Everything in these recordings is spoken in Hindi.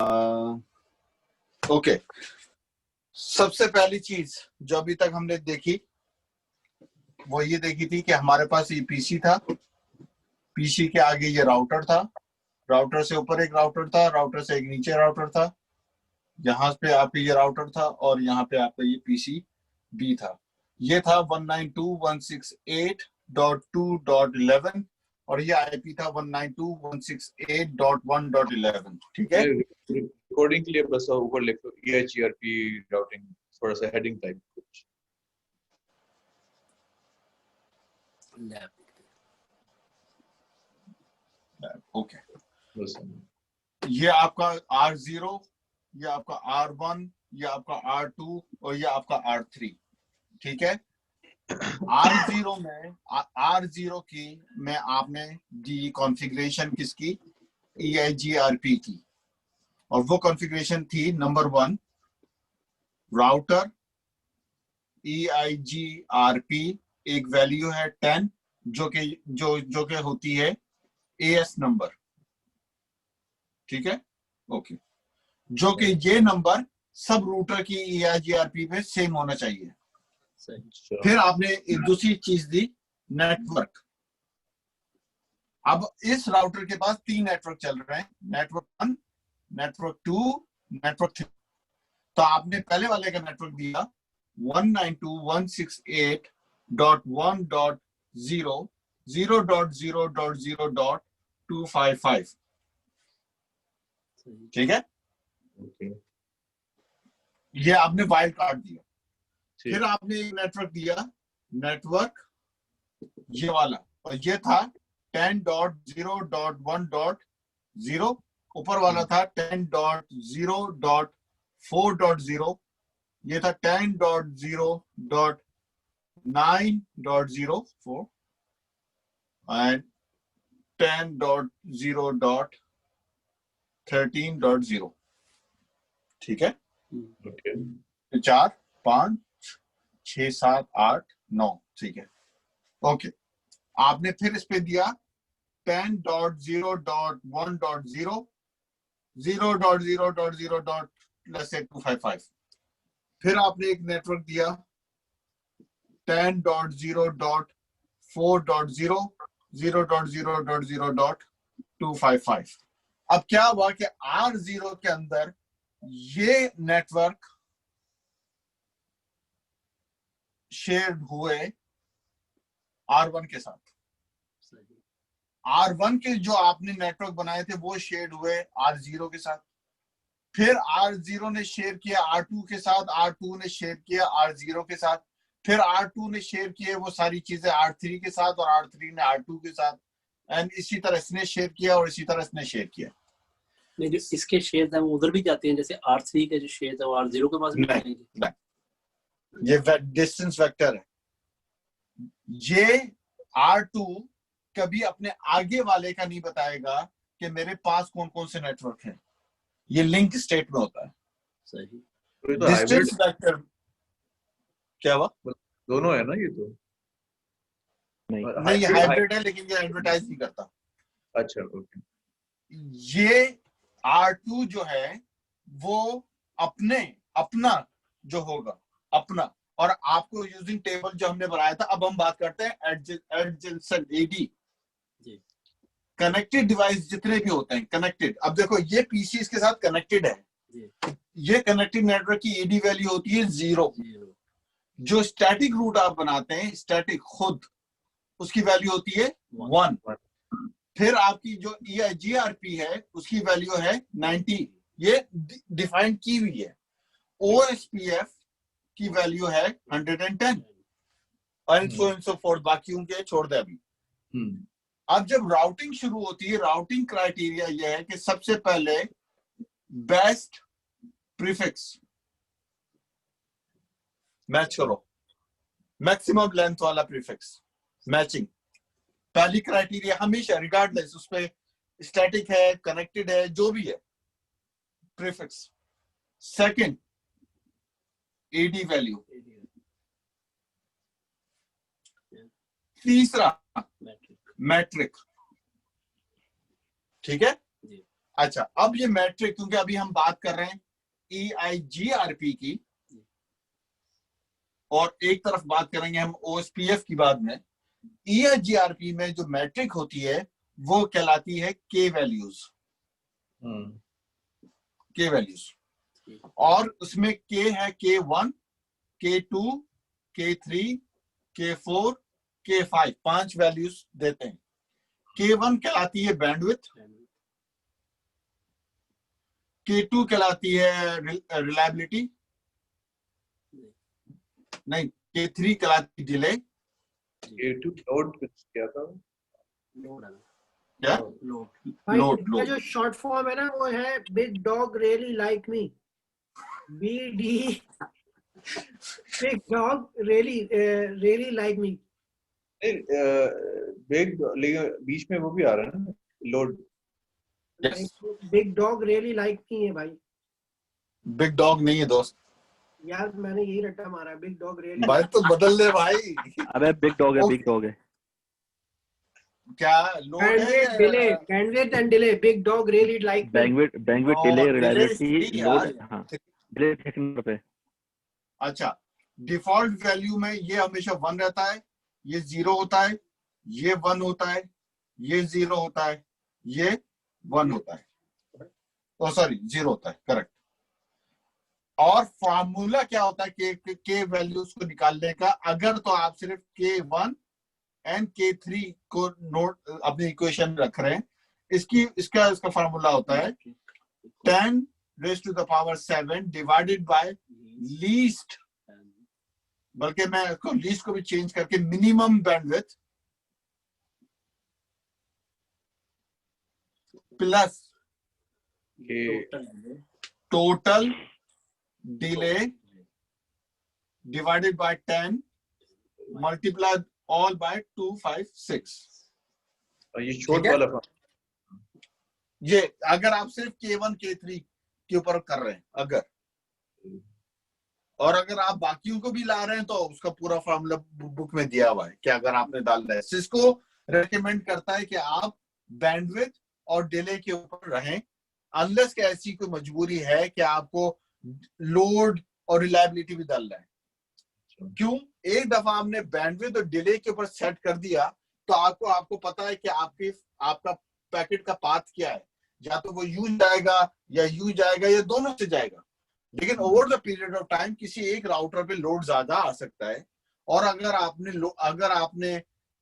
ओके, सबसे पहली चीज जो अभी तक हमने देखी वो ये देखी थी कि हमारे पास ये पीसी था, पीसी के आगे ये राउटर था, राउटर से ऊपर एक राउटर था, राउटर से एक नीचे राउटर था, यहाँ पे आपका ये राउटर था और यहाँ पे आपका ये पीसी बी था। ये था 192.168.2.11 और ये आईपी था 192.168.1.11। ठीक है, रिकॉर्डिंग के लिए बस ऊपर लिख दो EHERP राउटिंग, थोड़ा सा हेडिंग टाइप कुछ। ओके, ये आपका R0, ये आपका R1, ये आपका R2 और ये आपका R3। ठीक है, R0 की में आपने दी कॉन्फ़िगरेशन किसकी, EIGRP की, और वो कॉन्फ़िगरेशन थी नंबर 1 राउटर EIGRP, एक वैल्यू है 10 जो कि होती है AS नंबर। ठीक है, ओके, जो कि ये नंबर सब रूटर की EIGRP पे सेम होना चाहिए। फिर आपने एक दूसरी चीज दी नेटवर्क। अब इस राउटर के पास 3 नेटवर्क चल रहे हैं, नेटवर्क 1, नेटवर्क 2, नेटवर्क 3। तो आपने पहले वाले का नेटवर्क दिया 192.168.1.0.0.0.255। ठीक है, ये आपने वाइल्ड कार्ड दिया। फिर आपने एक नेटवर्क दिया, नेटवर्क ये वाला, और ये था 10.0.1.0, ऊपर वाला था 10.0.4.0, ये था 10.0.9.04 एंड 10.0.13.0। ठीक है, 4, 5, 6, 7, 8, 9। ठीक है, ओके, आपने फिर इस पे दिया 10.0.1.0, 0.0.0.255। फिर आपने एक नेटवर्क दिया 10.0.4.0, 0.0.0.255। अब क्या हुआ कि R0 के अंदर ये नेटवर्क शेयर हुए R1 के साथ। R1 के जो आपने नेटवर्क बनाए थे वो शेयर हुए R0 के साथ, फिर R0 ने शेयर किया R2 के साथ, R2 ने शेयर किया R0 के साथ, फिर R2 ने शेयर किए वो सारी चीजें R3 के साथ और R3 ने R2 के साथ, एंड इसी तरह इसने शेयर किया और इसी तरह इसने शेयर किया। नहीं, जो इसके शेयर है वो उधर भी जाते हैं, जैसे R3 के जो शेयर है वो R0 के पास भी जाएंगे? नहीं, ये डिस्टेंस वेक्टर है। ये R2 कभी अपने आगे वाले का नहीं बताएगा कि मेरे पास कौन कौन से नेटवर्क हैं, ये लिंक स्टेट में होता है। सही, डिस्टेंस वेक्टर क्या हुआ? दोनों है ना ये तो? नहीं, हाइब्रिड है, लेकिन ये एडवर्टाइज नहीं करता। अच्छा, ओके। ये R2 जो है वो अपना जो होगा अपना, और आपको यूजिंग टेबल जो हमने बनाया था, अब हम बात करते हैं एडजेसेंट AD। कनेक्टेड डिवाइस जितने भी होते हैं कनेक्टेड, अब देखो ये पीसी इसके साथ कनेक्टेड है, ये कनेक्टेड नेटवर्क की AD वैल्यू होती है 0। जो स्टैटिक रूट आप बनाते हैं, स्टैटिक खुद, उसकी वैल्यू होती है 1। फिर आपकी जो EIGRP है उसकी वैल्यू है 90, ये डिफाइन की हुई है। OSPF की वैल्यू है 110 और सो फोर्थ, बाकी उनके छोड़ दे अभी। अब जब राउटिंग शुरू होती है, राउटिंग क्राइटेरिया यह है कि सबसे पहले बेस्ट प्रीफिक्स मैच करो, मैक्सिमम लेंथ वाला प्रीफिक्स मैचिंग, पहली क्राइटेरिया हमेशा, रिगार्डलेस उस पे स्टैटिक है, कनेक्टेड है, जो भी है, प्रीफिक्स। Second AD value. तीसरा मैट्रिक। ठीक है, अच्छा, अब ये मैट्रिक, क्योंकि अभी हम बात कर रहे हैं EIGRP की और एक तरफ बात करेंगे हम OSPF की बाद में। EIGRP में जो मैट्रिक होती है वो कहलाती है K वैल्यूज। K वैल्यूज, और उसमें K है K1, K2, K3, K4, K5, 5 values देते हैं। K1 कहलाती है बैंडविड्थ, K2 कहलाती है रिलायबिलिटी, नहीं, K3 कहलाती डिले, A2 लोड क्या था? क्या भाई लोड इसका जो शॉर्ट फॉर्म है ना वो है big dog really like me, BD, big dog really like me. Big, लेकिन बीच में वो भी आ रहा है ना, load. Big dog really like me है भाई। बिग डॉग नहीं है दोस्त यार मैंने यही रट्टा मारा है, बिग डॉग रियली। भाई, तो बदल ले भाई। अबे बिग डॉग है, बिग डॉग है। क्या लोड है? Bandwidth delay, bandwidth and delay, big dog really like me. Bandwidth delay, reliability, load. यार हाँ, डिले सेकंड पे। अच्छा, डिफॉल्ट वैल्यू में ये हमेशा 1 रहता है, ये 0 होता है, ये 1 होता है, ये 0 होता है, ये 1 होता है, ओ सॉरी 0 होता है, करेक्ट। और फॉर्मूला क्या होता है के वैल्यूज को निकालने का? अगर तो आप सिर्फ K1 एंड K3 को नोट अपनी इक्वेशन रख रहे हैं, इसका फॉर्मूला होता है 10 raised to the power 7 divided by least, बल्कि मैं इसको लीस्ट को भी चेंज करके minimum bandwidth plus total delay divided by 10 multiplied all by 256। और ये शॉर्ट वाला ये अगर आप सिर्फ K1 K3 के ऊपर कर रहे हैं अगर, और अगर आप बाकियों को भी ला रहे हैं तो उसका पूरा फॉर्मूला बुक में दिया हुआ है कि अगर आपने डालना है। सिस्को रेकमेंड करता है कि आप बैंडविड्थ और डिले के ऊपर रहें, अनलेस कि ऐसी कोई मजबूरी है कि आपको लोड और रिलायबिलिटी भी डालना है। क्यों? एक दफा आपने बैंडविड्थ और डिले के ऊपर सेट कर दिया तो आपको पता है कि आपका पैकेट का पाथ क्या है, या तो वो यूं जाएगा या यूं जाएगा या दोनों से जाएगा। लेकिन over the period of time किसी एक राउटर पे लोड ज्यादा आ सकता है, और अगर आपने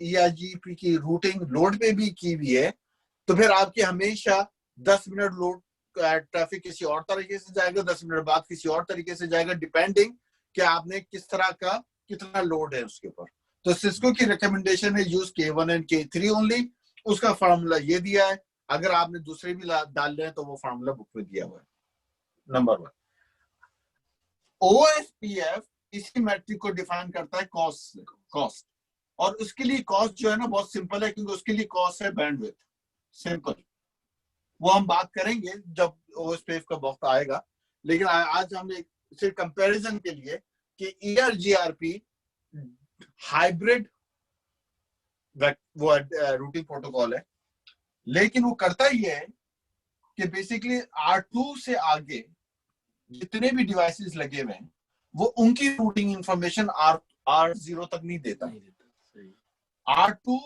EIGRP की रूटिंग लोड पे भी की हुई है तो फिर आपकी हमेशा 10 मिनट लोड ट्रैफिक किसी और तरीके से जाएगा, 10 मिनट बाद किसी और तरीके से जाएगा, डिपेंडिंग कि आपने किस तरह का कितना लोड है उसके ऊपर। तो सिस्को की रिकमेंडेशन है use K1 and K3 only. उसका फॉर्मूला ये दिया है, अगर आपने दूसरे भी डाल रहे हैं तो वो फॉर्मूला बुक में दिया हुआ है। नंबर 1। OSPF इसी मैट्रिक को डिफाइन करता है कॉस्ट, और उसके लिए कॉस्ट जो है ना बहुत सिंपल है, क्योंकि उसके लिए कॉस्ट है बैंडविड्थ, सिंपल। वो हम बात करेंगे जब OSPF का वक्त आएगा, लेकिन आज हम एक सिर्फ कंपैरिजन के लिए कि EIGRP हाइब्रिड वो रूटिंग प्रोटोकॉल है, लेकिन वो करता ये है कि बेसिकली R2 से आगे जितने भी डिवाइसेस लगे हुए हैं वो उनकी रूटिंग इंफॉर्मेशन R0 तक नहीं देता। R2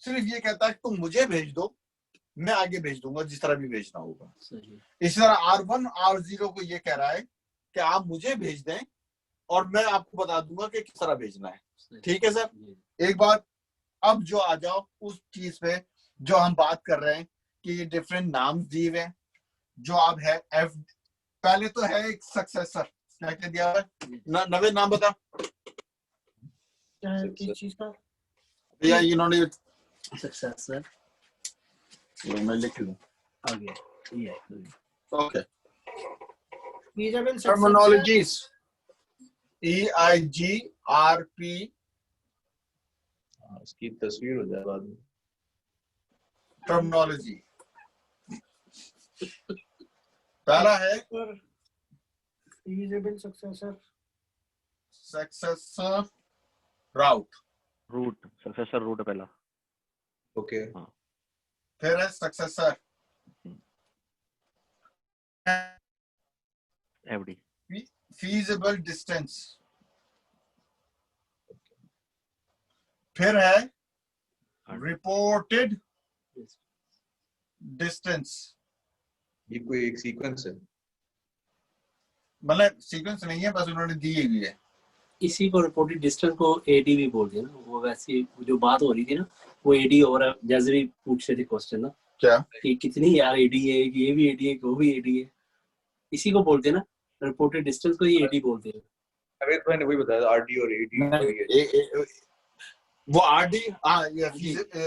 सिर्फ ये कहता है कि तुम मुझे भेज दो, मैं आगे भेज दूंगा जिस तरह भी भेजना होगा। इस तरह R1 R0 को ये कह रहा है कि आप मुझे भेज दें और मैं आपको बता दूंगा कि किस तरह भेजना है। ठीक है सर? एक बार अब जो आ जाओ उस चीज पे जो हम बात कर रहे हैं कि ये डिफरेंट नाम दिए हुए हैं। जो आप है F, पहले तो है एक सक्सेसर, क्या दिया हुआ है? नवे नाम बता किस चीज का? या इन्होंने सक्सेसर मैं लिख लूं। आ गया ये ओके, फीजिबल टर्मिनोलॉजीज EIGRP, इसकी तस्वीर हो जाए बाद में। टर्मिनोलॉजी पहला है feasible successor route, successor route पहला। ओके। फिर है सक्सेसर FD. feasible distance, फिर है reported distance. ये कोई एक सीक्वेंस है? मतलब सीक्वेंस नहीं है, बस उन्होंने दी हुई है. इसी को रिपोर्टेड डिस्टेंस को एडी भी बोलते हैं ना. वो वैसी जो बात हो रही थी ना, वो एडी और जैसे भी पूछ रहे थे क्वेश्चन ना, क्या कि कितनी यार एडी है, ये भी एडी है, वो भी एडी है. इसी को बोलते हैं ना, रिपोर्टेड डिस्टेंस को ही एडी बोलते हैं. अमित भाई ने वही बताया, आरडी और एडी. वो आरडी, हाँ, ये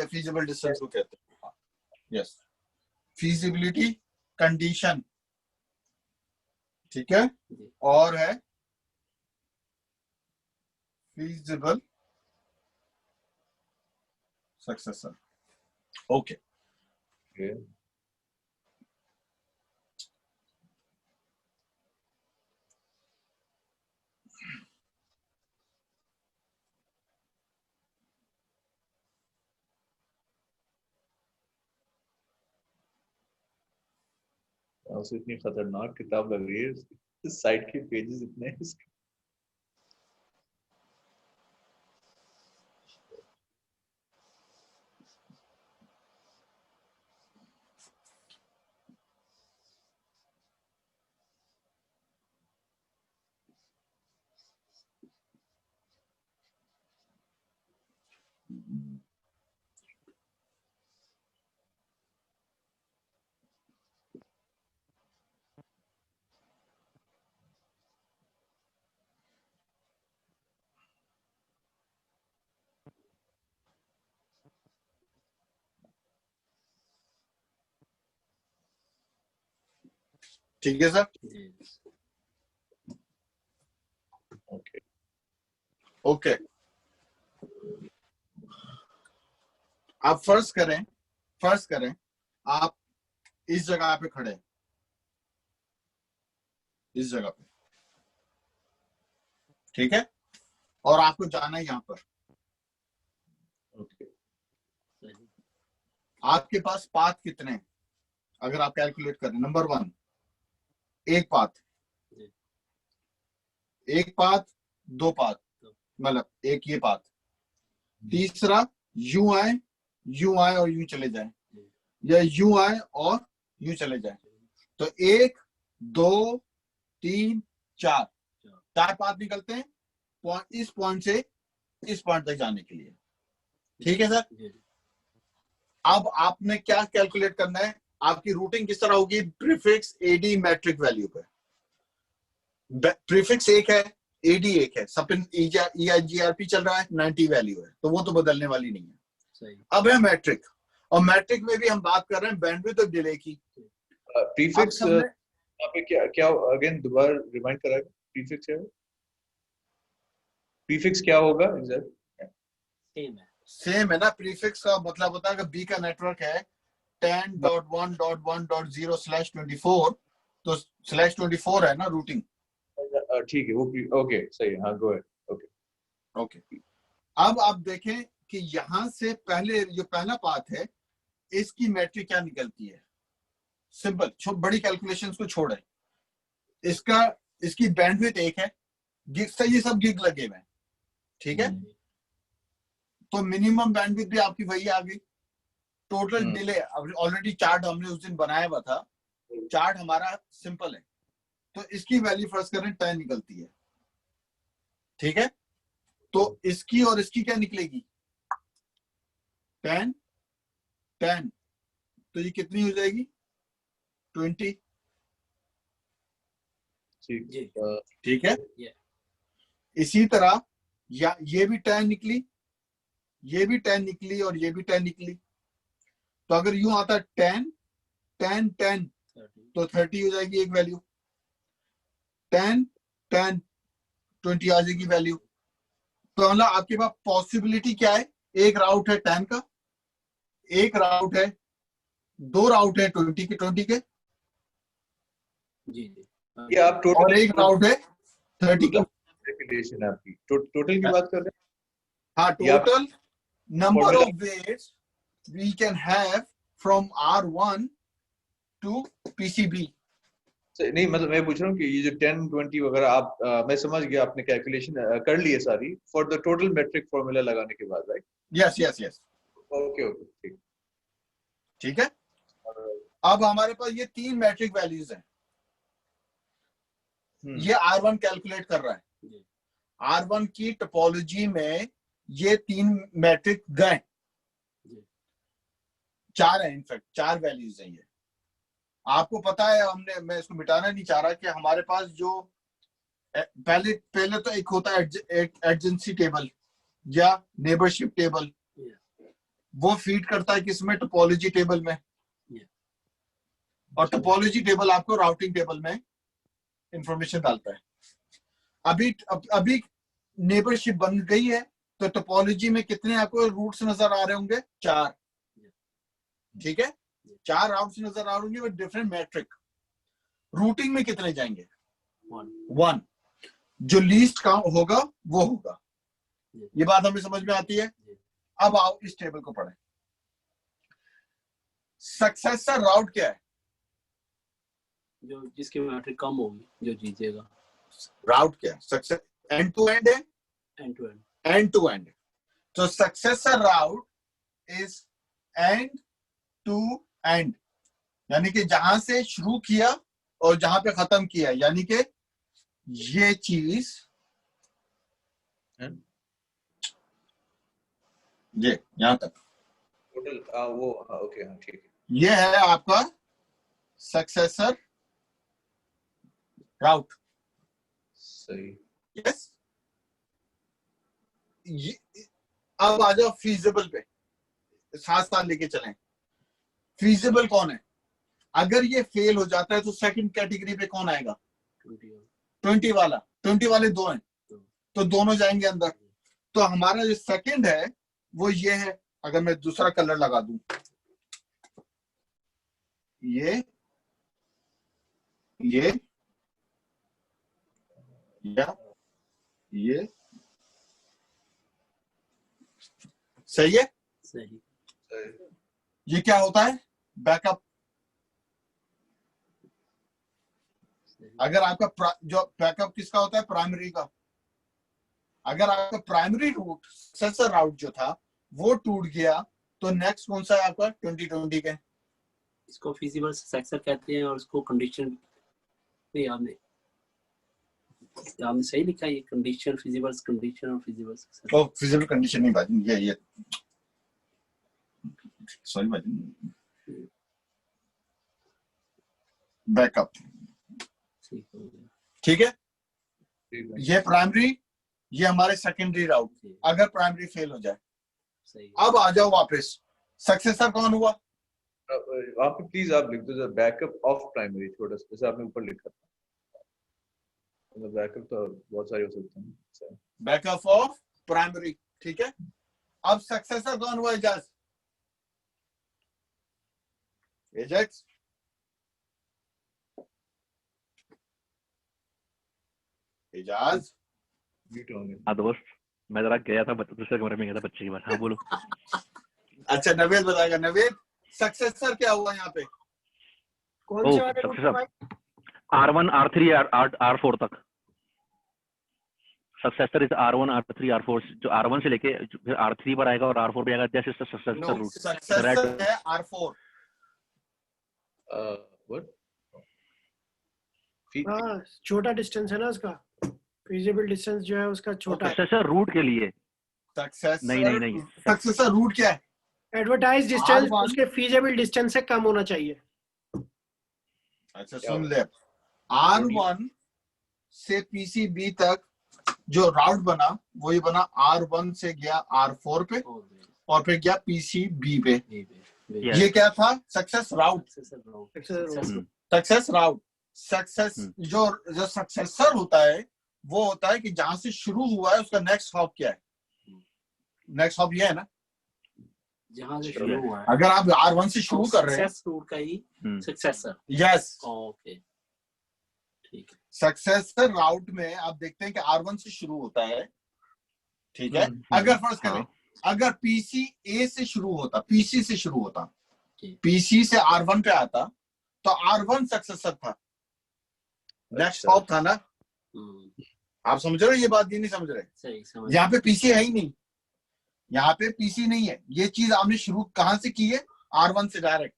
फीजिबल डिस्टेंस को कहते हैं. यस, फीजिबिलिटी कंडीशन, ठीक है, और है feasible successor. Okay. Okay. तो इतनी खतरनाक किताब लग रही है, इस साइट के पेजेस इतने हैं इसके. ठीक है सर. ओके. ओके, आप फर्ज करें आप इस जगह पे खड़े हैं, इस जगह पे, ठीक है, और आपको जाना है यहां पर. ओके. आपके पास पाथ कितने हैं अगर आप कैलकुलेट करें? नंबर 1, एक पाथ, दो पाथ, मतलब एक ये पाथ, तीसरा यूं आए और यूं चले जाए, या यूं आए और यूं चले जाए. तो 1 2 3 4 पाथ निकलते हैं इस पॉइंट से इस पॉइंट तक जाने के लिए. ठीक है सर. अब आपने क्या कैलकुलेट करना है? आपकी रूटिंग किस तरह होगी? प्रीफिक्स एडी मैट्रिक वैल्यू पे. प्रीफिक्स एक है, एडी एक है, सब EIGRP चल रहा है, 90 वैल्यू है, तो वो तो बदलने वाली नहीं है. सही. अब है मैट्रिक, और मैट्रिक में भी हम बात कर रहे हैं बैंडविड्थ ऑफ डिले की. प्रीफिक्स यहाँ पे क्या अगेन दोबारा रिमाइंड कराएगा? प्रीफिक्स क्या है? प्रीफिक्स क्या होगा एग्जैक्ट? सेम है ना. प्रीफिक्स का मतलब होता है कि बी का नेटवर्क है 10.1.1.0/24, तो /24 है ना रूटिंग. ठीक है, वो ओके सही है. हाँ, गो अहेड. ओके. ओके, अब आप देखें कि यहां से पहले जो पहला पाथ है, इसकी मैट्रिक क्या निकलती है? सिंपल, बड़ी कैलकुलेशंस को छोड़े, इसकी बैंडविड्थ एक है, गिग से ये सब गिग लगे हुए हैं, ठीक है. तो मिनिमम बैंडविड्थ भी आपकी वही आ गई. टोटल डिले ऑलरेडी चार्ट हमने उस दिन बनाया हुआ था, चार्ट हमारा सिंपल है, तो इसकी वैल्यू फर्स्ट करें 10 निकलती है. ठीक है, तो इसकी और इसकी क्या निकलेगी? 10 10, तो ये कितनी हो जाएगी? 20. ठीक है. इसी तरह ये भी 10 निकली, ये भी 10 निकली, और ये भी 10 निकली. तो अगर यूं आता 10 10 10, तो 30 हो जाएगी एक वैल्यू. 10 10 20 आ जाएगी वैल्यू. तो मतलब आपके पास पॉसिबिलिटी क्या है? एक राउट है 10 का, एक राउट है, 2 राउट है 20 के, जी. ये आप टोटल, और एक राउट है 30 का. कैलकुलेशन आपकी टोटल की बात कर रहे हैं? हाँ, total number of ways we can have from R1 to PCB. नहीं मतलब मैं पूछ रहा हूँ कि ये जो 10 20 वगैरह आप मैं समझ गया, आपने कैलकुलेशन कर ली है सारी for the total metric formula लगाने के बाद, right? Yes yes yes, okay okay, ठीक। ठीक है। अब हमारे पास ये 3 मैट्रिक वैल्यूज हैं, ये R1 कैलकुलेट कर रहा है। R1 की टोपोलॉजी में ये 3 मैट्रिक गए, 4 है, इनफैक्ट 4 वैल्यूज हैं ये। आपको पता है, मैं इसको मिटाना नहीं चाह रहा कि हमारे पास जो पहले तो एक होता है एडजेंसी टेबल या नेबरशिप टेबल, वो फीड करता है किसमें, टोपोलॉजी टेबल में, और टोपोलॉजी टेबल आपको राउटिंग टेबल में इंफॉर्मेशन डालता है। अभी नेबरशिप बन गई है, तो टोपोलॉजी में कितने आपको रूट्स नजर आ रहे होंगे? 4, ठीक है, 4 राउट्स नजर आ रहे होंगे विद डिफरेंट मैट्रिक। रूटिंग में कितने जाएंगे? 1। जो लीस्ट काउंट होगा वो होगा। ये बात हमें समझ में आती है। अब आओ इस टेबल को पढ़ें। सक्सेसर राउट क्या है? जो जिसकी मैट्रिक कम होगी जो जीतेगा। राउट क्या है? सक्सेस एंड टू एंड है, end to end, end to end. तो successor route is end to end, यानी कि जहां से शुरू किया और जहां पे खत्म किया, यानी कि ये चीज ये यहां तक टोटल वो ओके, हाँ ठीक है। ये है आपका सक्सेसर राउट। सही। यस। अब आ जाओ फीजिबल पे, साथ साथ लेके चलें। फीजिबल कौन है? अगर ये फेल हो जाता है तो सेकंड कैटेगरी पे कौन आएगा? 20 वाला। 20 वाले 2 हैं, तो दोनों जाएंगे अंदर। तो हमारा जो सेकंड है वो ये है। अगर मैं दूसरा कलर लगा दूं, ये या ये, सही है। सही। ये क्या होता है? बैकअप। अगर आपका जो बैकअप किसका होता है? प्राइमरी का। अगर आपका प्राइमरी रूट सक्सेसर राउट जो था वो टूट गया, तो नेक्स्ट कौन सा है आपका? 2020 के। इसको फिजिबल सक्सेसर कहते हैं और उसको कंडीशन नहीं, आपने सही लिखा है। ये कंडीशन फिजिबल कंडीशन और फिजिबल सक्सेसर। ओ फिजिबल कंडीशन नहीं बाजी, ये सॉरी बाजी, बैकअप। ठीक है। ये प्राइमरी, ये हमारे सेकेंडरी राउट। अगर प्राइमरी फेल हो जाए, अब आ जाओ वापस। सक्सेसर कौन हुआ? आप प्लीज आप लिख दो बैकअप ऑफ प्राइमरी, छोटा सा, जैसे आपने ऊपर लिखा था। बैकअप तो बहुत सारे हो सकते हैं। बैकअप ऑफ प्राइमरी, ठीक है। अब सक्सेसर कौन हुआ? एजाज। एजेक्स। एजाज। हाँ दोस्त, मैं जरा गया था, दूसरे कमरे में गया था बच्चे के पास। हाँ बोलो। अच्छा नवेद बताएगा। नवेद, सक्सेसर क्या हुआ यहाँ पे? कौन से वाले रूट भाई? R1 R3 R4 तक। Successor is R1 R3 R4, जो R1 से लेके फिर R3 पर आएगा और R4 पे आएगा। That is the successor route. Successor है R4। व्हाट? हाँ, छोटा डिस्टेंस है ना उसका। फिजिबल डिस्टेंस जो है उसका छोटा है। सक्सेसर रूट के लिए सक्सेसर नहीं। सक्सेसर रूट क्या है? एडवर्टाइज डिस्टेंस उसके फिजिबल डिस्टेंस से कम होना चाहिए। अच्छा सुन ले, R1 से PCB तक जो राउट बना वो ये बना, R1 से गया R4 पे और फिर गया PCB पे। ये क्या था? सक्सेस राउट। सक्सेस राउट। सक्सेस जो सक्सेसर होता है वो होता है कि जहां से शुरू हुआ है उसका नेक्स्ट हॉप क्या है? नेक्स्ट हॉप ये है ना, जहां से शुरू हुआ है। अगर आप R1 से शुरू कर रहे हैं, सक्सेस रूट का ही सक्सेसर। यस, ओके, ठीक है। सक्सेसर राउट में आप देखते हैं कि R1 से शुरू होता है, ठीक है। अगर फर्ज करें अगर PC A से शुरू होता, PC से शुरू होता, PC से R1 पे आता, तो R1 सक्सेसर था। नेक्स्ट अच्छा। हॉप था ना, हम्म, आप समझ रहे हो ये बात, ये नहीं समझ रहे? सही समझ। यहाँ पे पीसी है ही नहीं, यहाँ पे पीसी नहीं है। ये चीज आपने शुरू कहां से की है? R1 से डायरेक्ट,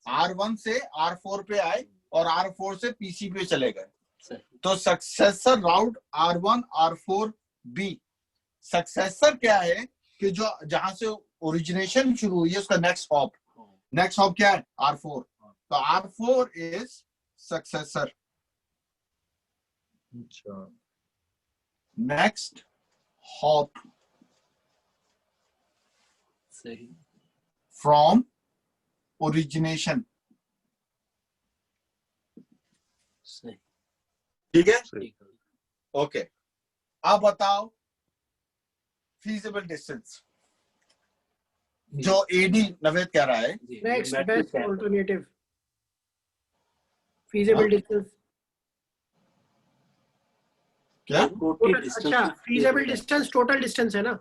R1 से R4 पे आए और R4 से पीसी पे चले गए। सही। तो सक्सेसर राउट R1 R4 B, सक्सेसर क्या है कि जो जहां से ओरिजिनेशन शुरू हुई है उसका नेक्स्ट हॉप, नेक्स्ट हॉप क्या है? R4। तो R4 इज सक्सेसर। अच्छा, नेक्स्ट हॉप सही फ्रॉम ओरिजिनेशन, सही। ठीक है? ठीक है। ओके, अब बताओ फीजिबल डिस्टेंस, जो एडी नवेद कह रहा है। जी, नेक्स्ट मैट्रिक्स बेस्ट क्या है? ऑल्टरनेटिव feasible distance क्या? टोटल अच्छा feasible distance total distance है ना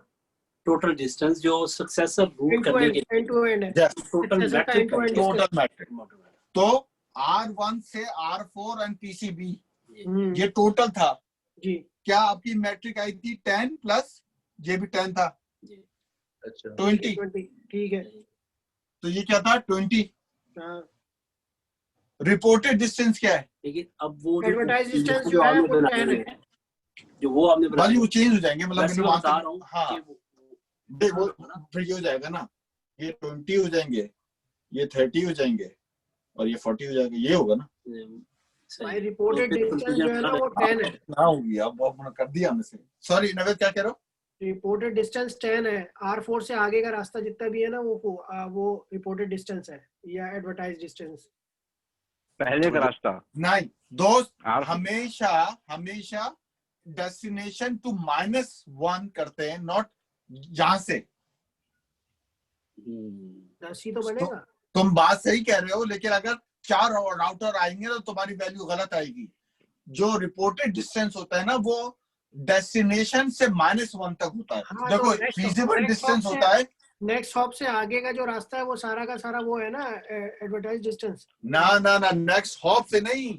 टोटल डिस्टेंस जो सक्सेसर रूट end to करने end के end to end है Yes, टोटल Successor का end to end total distance मैट्रिक। तो R1 से R4 एंड PCB हम्म, ये टोटल था। जी क्या आपकी मैट्रिक आई थी 10 प्लस ये भी 10 था, अच्छा, 20। 20 ठीक है तो ये क्या था? 20। हाँ रिपोर्टेड डिस्टेंस क्या है? लेकिन अब वो जो एडवर्टाइज डिस्टेंस जो जो है आपने वो बनाए 10 हुए है हैं, जो वो आपने बनाए भाई वो हुए चेंज हो जाएंगे, हैं, मतलब वैसे मैंने मैं वहां बता से, रहा हूँ हाँ कि वो फिर ये हो जाएगा ना, ये 20 हो जाएंगे, ये 30 हो जाएंगे और ये 40 हो जाएगा, ये होगा ना। भाई रिपोर्टेड डिस्टेंस जो है ना वो 10 है ना होगी, अब कर दिया हमने से। सॉरी नवेद, क्या कह रहे हो? रिपोर्टेड डिस्टेंस 10 है R4 से आगे का रास्ता जितना भी है ना वो रिपोर्टेड डिस्टेंस है या एडवर्टाइज डिस्टेंस पहले का रास्ता नहीं दोस्त, R4 हमेशा हमेशा डेस्टिनेशन टू -1 करते हैं, नॉट जहां से। 10 ही तो बनेगा तुम बात सही कह रहे हो, लेकिन अगर 4 राउटर आएंगे तो तुम्हारी वैल्यू गलत आएगी। जो रिपोर्टेड डिस्टेंस होता है ना वो डेस्टिनेशन से -1 तक होता है। हाँ, देखो तो फीजिबल डिस्टेंस होता है, नेक्स्ट हॉप से आगे का जो रास्ता है वो सारा का सारा वो है ना एडवर्टाइज डिस्टेंस ना ना ना, नेक्स्ट हॉप से नहीं,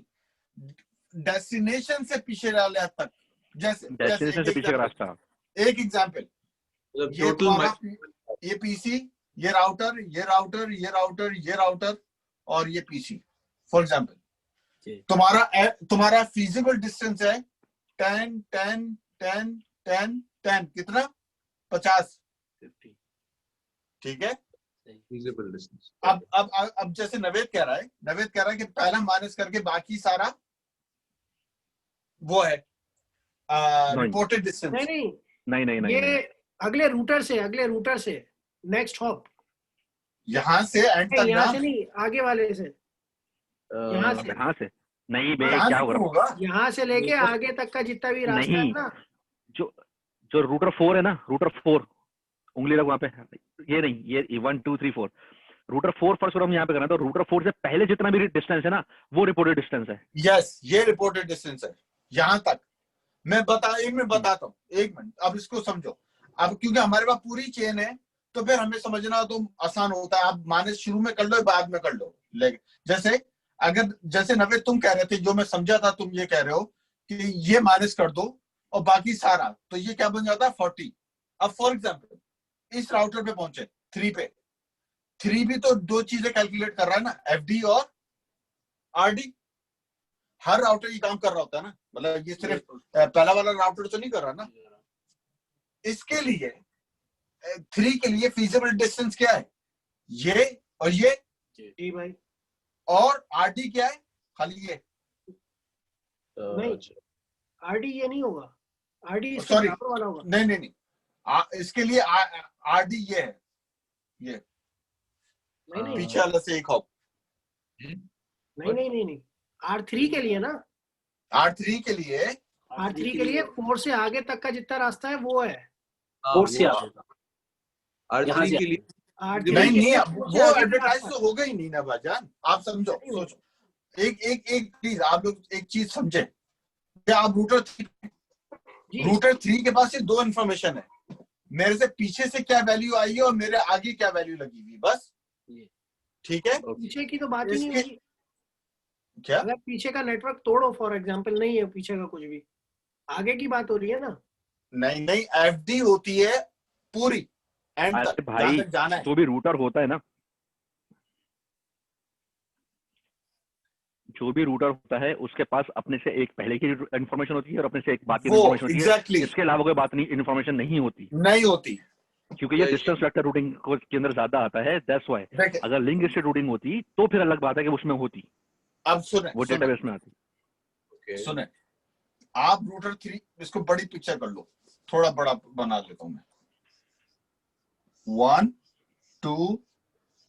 डेस्टिनेशन से पीछे वाले हद तक। जैसे डेस्टिनेशन से पीछे का रास्ता। एक एग्जांपल, मतलब ये टोटल तुम्हारा ये पीसी, ये राउटर, ये राउटर, ये राउटर, ये राउटर और ये पीसी, फॉर एग्जांपल तुम्हारा फीजिबल डिस्टेंस है 10 10 10 10 10 कितना? 50, ठीक है? feasible distance. अब जैसे नवेद कह रहा है कि पहला माइनस करके बाकी सारा वो है रिपोर्टेड डिस्टेंस। नहीं नहीं ये अगले रूटर से नेक्स्ट हॉप यहाँ से एंड तक यहाँ ना, से नहीं आगे वाले से यहाँ से नहीं बे, यहाँ क्या से होगा? होगा। यहाँ से लेके आगे तक का जितना भी रास्ता है नहीं, ना जो रूटर 4 है ना, रूटर 4 उंगली रख वहां पे, ये नहीं, ये 1 2 3 4 रूटर 4 फर्स्ट हम यहाँ पे करना है। तो रूटर 4 से पहले जितना भी डिस्टेंस है ना वो रिपोर्टेड डिस्टेंस है। यस, ये रिपोर्टेड डिस्टेंस है यहाँ तक। मैं बताता हूँ, एक मिनट, अब इसको समझो। अब क्योंकि हमारे पास पूरी चेन है तो फिर हमें समझना तो आसान होता है। आप माइनस शुरू में कर लो, बाद में कर लो। लेकिन जैसे नवे तुम कह रहे थे, जो मैं समझा था, तुम ये कह रहे हो कि ये माइनस कर दो और बाकी सारा, तो ये क्या बन जाता है? 40। अब फॉर एग्जाम्पल इस राउटर पे पहुंचे 3 पे, 3 भी तो दो चीजें कैलकुलेट कर रहा है ना, एफडी और आरडी। हर राउटर ये काम कर रहा होता है ना, मतलब ये सिर्फ पहला वाला राउटर तो नहीं कर रहा ना। इसके लिए 3 के लिए फीजिबल डिस्टेंस क्या है? ये और ये, जी भाई और आरडी क्या है? खाली ये। नहीं, आरडी ये नहीं होगा, आरडी इसके सॉरी, बराबर वाला होगा। नहीं इसके लिए आरडी ये है, ये नहीं पीछे वाला से एक हॉप। नहीं R3 के लिए ना, R3 के लिए, R3 के लिए 4 से आगे तक का जितना रास्ता है वो है बोर्ड से आएगा R3 के लिए R3 नहीं के लिए अब 4 से वो आगे का एडवर्टाइज रास्ता। तो होगा ही नहीं ना भाईजान। आप समझो, सोचो, एक प्लीज आप लोग एक चीज समझे। क्या आप रूटर 3 के पास ये 2 इन्फॉर्मेशन है, मेरे से पीछे से क्या वैल्यू आई है और मेरे आगे क्या वैल्यू लगी हुई, बस। ठीक है, पीछे की तो बात ही नहीं होगी। क्या अगर पीछे का नेटवर्क तोड़ो फॉर एग्जांपल, नहीं है पीछे का कुछ भी, आगे की बात हो रही है ना। नहीं नहीं, एफडी होती है पूरी एंड अरे तक, भाई जहां तक जाना है। जो भी रूटर होता है ना, जो भी रूटर होता है उसके पास अपने से एक पहले की इन्फॉर्मेशन होती है और अपने से एक बाकी वो इन्फॉर्मेशन होती एग्जैक्टली है। इसके अलावा कोई बात नहीं, इन्फॉर्मेशन नहीं होती, नहीं होती। क्योंकि ये डिस्टेंस वेक्टर रूटिंग के अंदर ज्यादा आता है, दैट्स व्हाई। देखिए अगर लिंक स्टेट रूटिंग होती तो फिर अलग बात है कि उसमें होती, अब सुने वो सुने डेटाबेस में आती। Okay. सुने, आप रूटर 3, इसको बड़ी पिक्चर कर लो, थोड़ा बड़ा बना लेता हूं मैं। 1 2 अब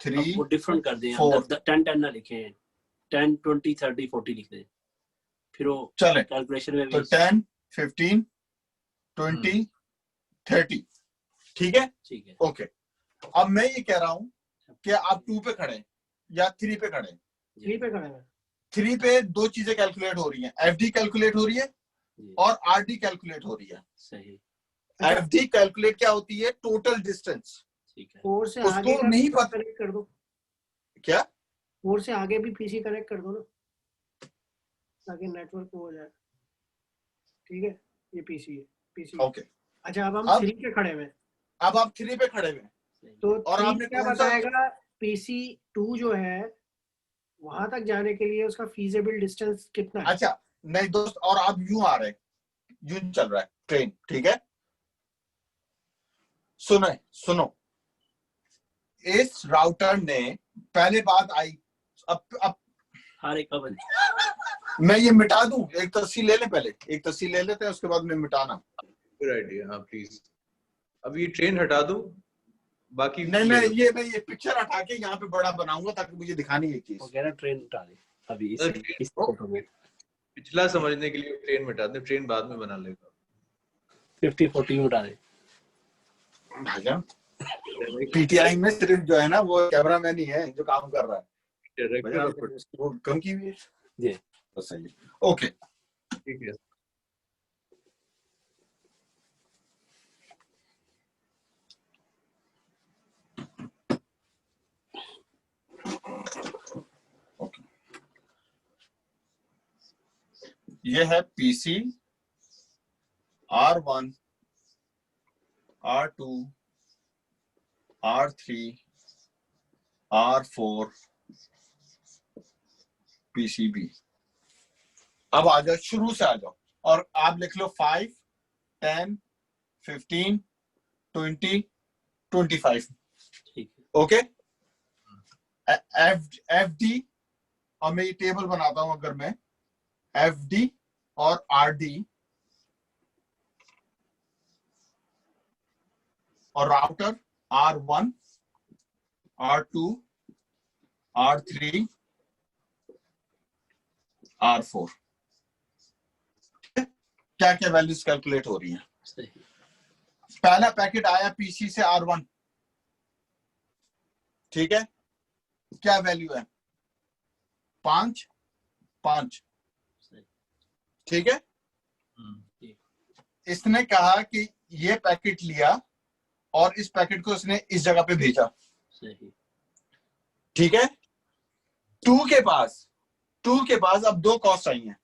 3 वो डिफरेंट कर दें, 4 10 ना लिखें, 10 20 30 40 लिख दें, फिर वो चले कैलकुलेशन में तो भी 10 15 20 30, ठीक है। ठीक है। ओके, अब मैं ये कह रहा हूं कि आप 2 पे खड़े हैं या 3 पे खड़े हैं। 3 पे खड़े हैं। 3 पे दो चीजें कैलकुलेट हो रही हैं, एफडी कैलकुलेट हो रही है जी, और आरडी कैलकुलेट हो रही है। सही, एफडी कैलकुलेट क्या होती है? Total distance. ठीक है। 4 से उसको आगे का नहीं पता कनेक्ट कर दो, क्या 4 से आगे भी पीसी कनेक्ट कर दो ना, ताकि नेटवर्क हो जाए। ठीक है, ये पीसी है, पीसी। ओके। अच्छा, अब हम अब 3 पे खड़े हुए हैं, अब आप 3 पे खड़े हुए हैं सही। तो और 3 आपने क्या कौन सा बताएगा? पीसी 2 जो है वहां तक जाने के लिए उसका फीजिबल डिस्टेंस कितना है? अच्छा नहीं दोस्त, और आप यूं आ रहे हैं, यूं चल रहा है ट्रेन, ठीक है। सुनो, इस राउटर ने पहले बात आई, अब हर एक का बन, मैं ये मिटा दूं, एक तस्वीर ले ले, पहले एक तस्वीर ले लेते हैं, उसके बाद में मिटाना। Good idea, हाँ प्लीज। अब ये ट्रेन हटा दो, बाकी नहीं मैं ये पिक्चर हटा के यहाँ पे बड़ा बनाऊंगा ताकि मुझे दिखानी है चीज। वो कह रहा ट्रेन उठा दे अभी इस ओ। फोटो में। पिछला समझने के लिए ट्रेन मिटा दे, ट्रेन बाद में बना लेगा। 50 40 उठा दे। भाईजान पीटीआई में सिर्फ जो है ना वो कैमरामैन ही है जो काम कर रहा है, डायरेक्टर ऑफ भाईजान वो कम की हुई है जी, तो सही है। ओके, ठीक है। ओके, ये है PC R1 R2 R3 R4 PCB। अब आ जाओ, शुरू से आ जाओ और आप लिख लो 5 10 15 20 25। ठीक है। ओके, एफ डी, और मैं ये टेबल बनाता हूं, अगर मैं एफ डी और आर डी और router R1 R2 R3 R4, क्या क्या वैल्यूज कैलकुलेट हो रही हैं। सही, पहला पैकेट आया पीसी से R1, ठीक है, क्या वैल्यू है? 5 5, सही, ठीक है। ठीक, इसने कहा कि ये पैकेट लिया और इस पैकेट को इसने इस जगह पे भेजा, सही, ठीक है। 2 के पास अब दो कॉस्ट आई हैं,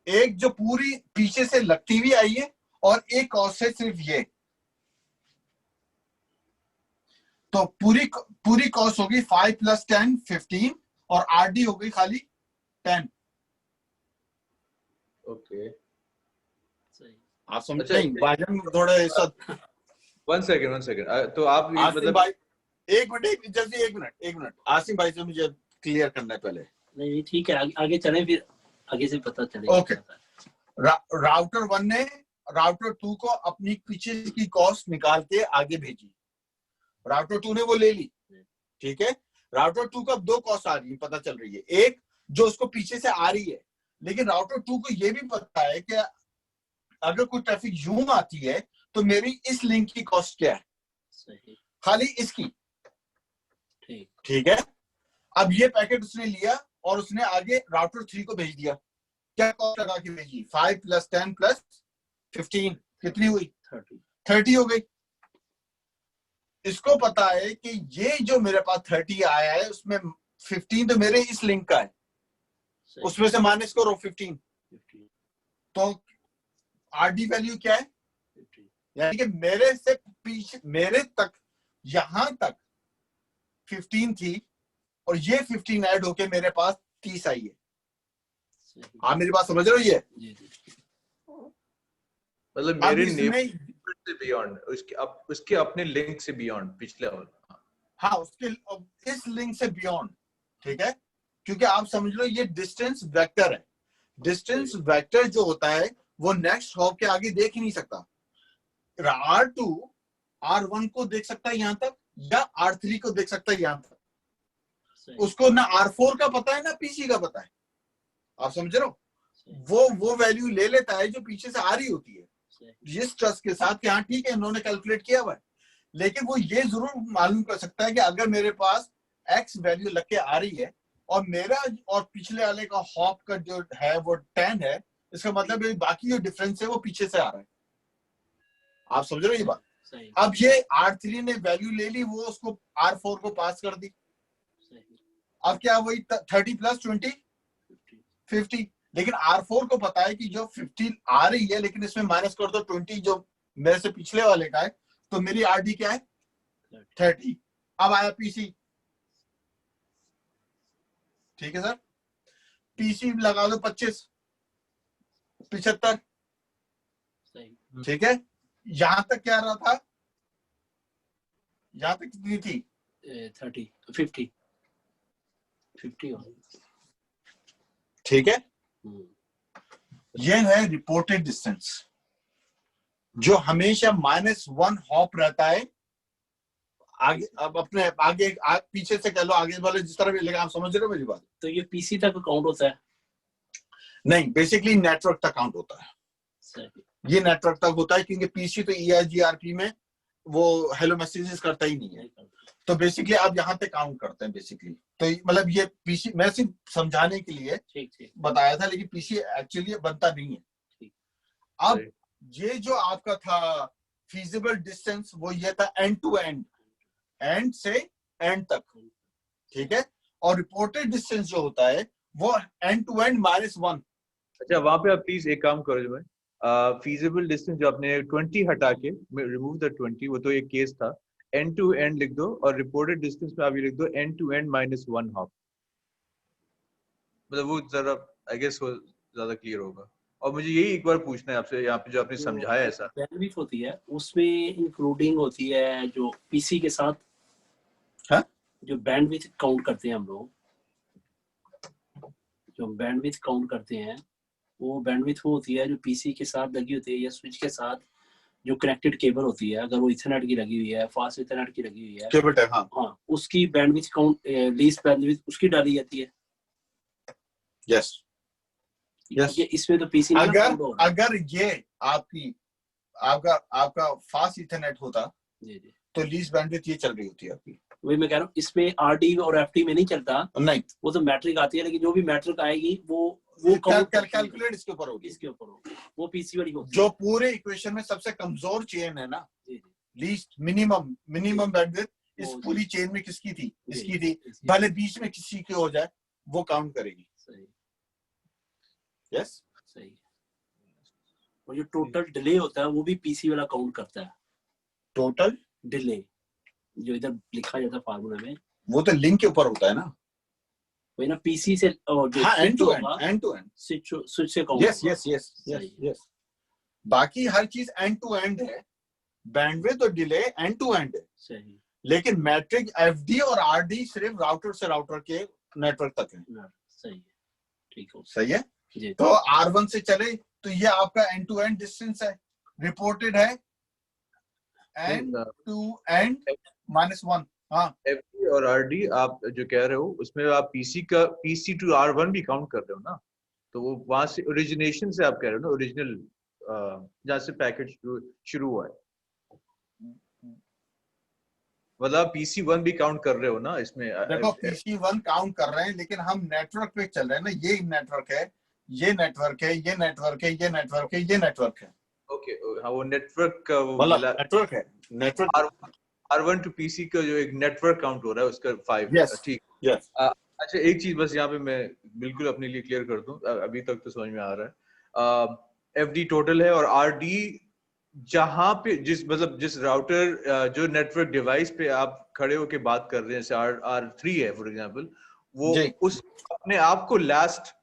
एक जो पूरी पीछे से लगती हुई आई है और एक कॉस्ट है सिर्फ ये, तो पूरी कॉस्ट होगी 5 + 10 15 और आरडी हो गई खाली 10। ओके, सही। आप समझ अच्छा, नहीं भाईजान, थोड़ा ऐसा। One second. तो आप ये आसिम मतलब भाई एक मिनट आसिम भाई से मुझे क्लियर करना है पहले। नहीं ठीक है, आगे चलें, फिर आगे से पता चलेगा। ओके, राउटर 1 ने राउटर 2 को अपनी पीछे की कॉस्ट निकाल के आगे भेजी, राउटर 2 ने वो ले ली, ठीक है। राउटर 2 को अब दो कॉस्ट आ रही है, पता चल रही है, एक जो उसको पीछे से आ रही है, लेकिन राउटर 2 को ये भी पता है कि अगर कोई ट्रैफिक यूं आती है तो मेरी इस लिंक की कॉस्ट क्या है, सही, खाली इसकी, ठीक, ठीक है। अब ये पैकेट उसने लिया और उसने आगे राउटर 3 को भेज दिया, क्या कॉस्ट लगा के भेजी? 5 + 10 + 15 कितनी हुई? 30 हो गई। इसको पता है कि ये जो मेरे पास 30 आया है उसमें 15 तो मेरे इस लिंक का है, सही, उसमें से माइनस करो 15, 15, तो आरडी वैल्यू क्या है? 15, यानी कि मेरे से पीछे, मेरे तक यहां तक 15 थी और ये 15 ऐड होके मेरे पास 30 आई है। सही, आप मेरी बात समझ रहे हो? ये जी जी, मतलब अब मेरे इसमें, नेबर से बियॉन्ड, उसके अपने लिंक से बियॉन्ड, पिछले वाला। हाँ, उसके इस लिंक से बियॉन्ड, ठीक है, क्योंकि आप समझ लो ये डिस्टेंस वेक्टर है। डिस्टेंस वेक्टर जो होता है वो नेक्स्ट हॉप के आगे देख ही नहीं सकता। R2 R1 को देख सकता है यहां तक, या R3 को देख सकता है यहां तक। सही, उसको ना R4 का पता है ना पीसी का पता है। आप समझ रहे हो? सही, वो वैल्यू ले लेता है जो पीछे से आ रही होती है, सही, इस ट्रस्ट के साथ कि हाँ ठीक है इन्होंने कैलकुलेट किया हुआ है। लेकिन वो ये जरूर मालूम कर सकता है कि अगर मेरे पास एक्स वैल्यू लग के आ रही है और मेरा और पिछले वाले का हॉप का जो है वो 10 है, इसका मतलब ये बाकी जो डिफरेंस है वो पीछे से आ रहा है। आप समझ रहे हो ये बात? सही, अब ये R3 ने वैल्यू ले ली, वो उसको R4 को पास कर दी। सही, अब क्या वही 30 प्लस 20 15, 50, लेकिन R4 को पता है कि जो 50 आ रही है लेकिन इसमें माइनस कर दो 20 जो मेरे से पिछले वाले का है, तो मेरी आरडी क्या है? 30। अब आया पीसी, ठीक है सर, पीसी लगा दो 25, 75, सही, ठीक है। यहां तक क्या रहा था? यहां तक कितनी थी? 30, 50, 50 हो गई। ठीक है, ये है रिपोर्टेड डिस्टेंस जो हमेशा -1 हॉप रहता है आगे। अब अपने आगे पीछे से कह लो, आगे वाले जिस तरह भी लेगा। आप समझ रहे हो मेरी बात? तो ये पीसी तक काउंट होता है? नहीं, बेसिकली नेटवर्क तक काउंट होता है। सही, ये नेटवर्क तक होता है क्योंकि पीसी तो EIGRP में वो हेलो मैसेजेस करता ही नहीं है। तो बेसिकली आप यहाँ पे काउंट करते हैं बेसिकली। तो मतलब ये पीसी मैं सिर्फ समझाने के लिए ठीक, बताया था, लेकिन पीसी एक्चुअली बनता नहीं है। अब ये जो आपका था फीजिबल डिस्टेंस, वो ये था एंड टू एंड, एंड से एंड तक, ठीक है। और रिपोर्टेड डिस्टेंस जो होता है वो एंड टू एंड -1। अच्छा, वहां पे आप प्लीज एक काम करो जो भाई, फीजिबल डिस्टेंस जो आपने 20 हटा के रिमूव द 20, वो तो एक केस था। एंड टू एंड लिख दो और रिपोर्टेड डिस्टेंस में आप ये लिख दो एंड टू एंड -1 हॉप। मतलब वो जरा आई गेस वो ज्यादा क्लियर होगा। और मुझे यही एक बार पूछना है आपसे, यहाँ पे जो आपने समझाया ऐसा, बैंडविड्थ होती है उसमें इंक्लूडिंग होती है जो पीसी के साथ, हाँ? जो बैंडविड्थ काउंट करते हैं हम लोग, जो बैंडविड्थ काउंट करते हैं वो बैंडविड्थ वो होती है जो पीसी के साथ लगी होती है या स्विच के साथ जो कनेक्टेड केबल होती है। अगर वो इथरनेट की लगी हुई है, फास्ट इथरनेट की लगी हुई है, केबल टाइप, हाँ, हाँ, उसकी बैंडविड्थ काउंट, लीस्ट बैंडविड्थ उसकी डाली जाती है। Yes yes. ये इसमें तो पीसी नहीं काउंट हो रहा। अगर ये आपका फास्ट इथरनेट होता जी जी, तो लीस्ट बैंडविड्थ ये चल रही होती है आपकी। वही मैं कह रहा हूँ, इसमें आरडी और एफटी में नहीं चलता, नहीं, वो तो मैट्रिक आती है, लेकिन जो भी मैट्रिक आएगी वो कैलकुलेट इसके ऊपर होगी, इसके ऊपर होगी, वो पीसी वाली होगी। जो पूरे इक्वेशन में सबसे कमजोर चेन है ना, जी जी, लीस्ट मिनिमम बैंडविड्थ इस वो पूरी चेन में किसकी थी? जी, इसकी थी। इसकी। भले बीच में किसी की हो जाए वो काउंट करेगी। सही, यस, सही। और जो टोटल डिले होता है वो भी पीसी वाला काउंट करता है। टोटल डिले जो इधर लिखा जाता है फार्मूला में, वो तो लिंक के ऊपर होता है ना। वही ना, पीसी से जो हाँ, एंड स्विच टू होगा, end, end to end, switch से काउंट यस होगा। यस यस सही। यस। बाकी हर चीज एंड टू एंड है, बैंडविड्थ और डिले एंड टू एंड है। सही, लेकिन मैट्रिक एफडी और आरडी सिर्फ राउटर से राउटर के नेटवर्क तक है। सही है, ठीक है, सही है। जी। तो R1 से चले तो ये आपका एंड टू एंड डिस्टेंस है, रिपोर्टेड है एंड टू एंड -1। हाँ, एफडी और आरडी आप जो कह रहे हो उसमें आप पीसी टू R1 भी काउंट कर रहे हो ना, तो वो वहां से ओरिजिनेशन से आप कह रहे हो ना, ओरिजिनल जहाँ से पैकेट शुरू हुआ है, मतलब PC1 भी काउंट कर रहे हो ना इसमें। देखो PC1 काउंट कर रहे हैं, लेकिन हम नेटवर्क पे चल रहे हैं ना। ये नेटवर्क है, ये नेटवर्क है, ये नेटवर्क है, ये नेटवर्क है, ये नेटवर्क है। ओके, हाँ, वो नेटवर्क का वो मतलब नेटवर्क है, नेटवर्क। R1 टू PC का जो एक नेटवर्क काउंट हो रहा है उसका 5। यस ठीक। यस। अच्छा एक चीज बस यहाँ पे मैं बिल्कुल अपने लिए क्लियर कर दूं, अभी तक तो समझ में आ रहा है। एफडी टोटल है और आरडी जहां पे जिस राउटर जो नेटवर्क डिवाइस पे आप खड़े होके बात कर रहे हैं, जैसे R3 है फॉर एग्जांपल, वो जी। उस अपने आप को लास्ट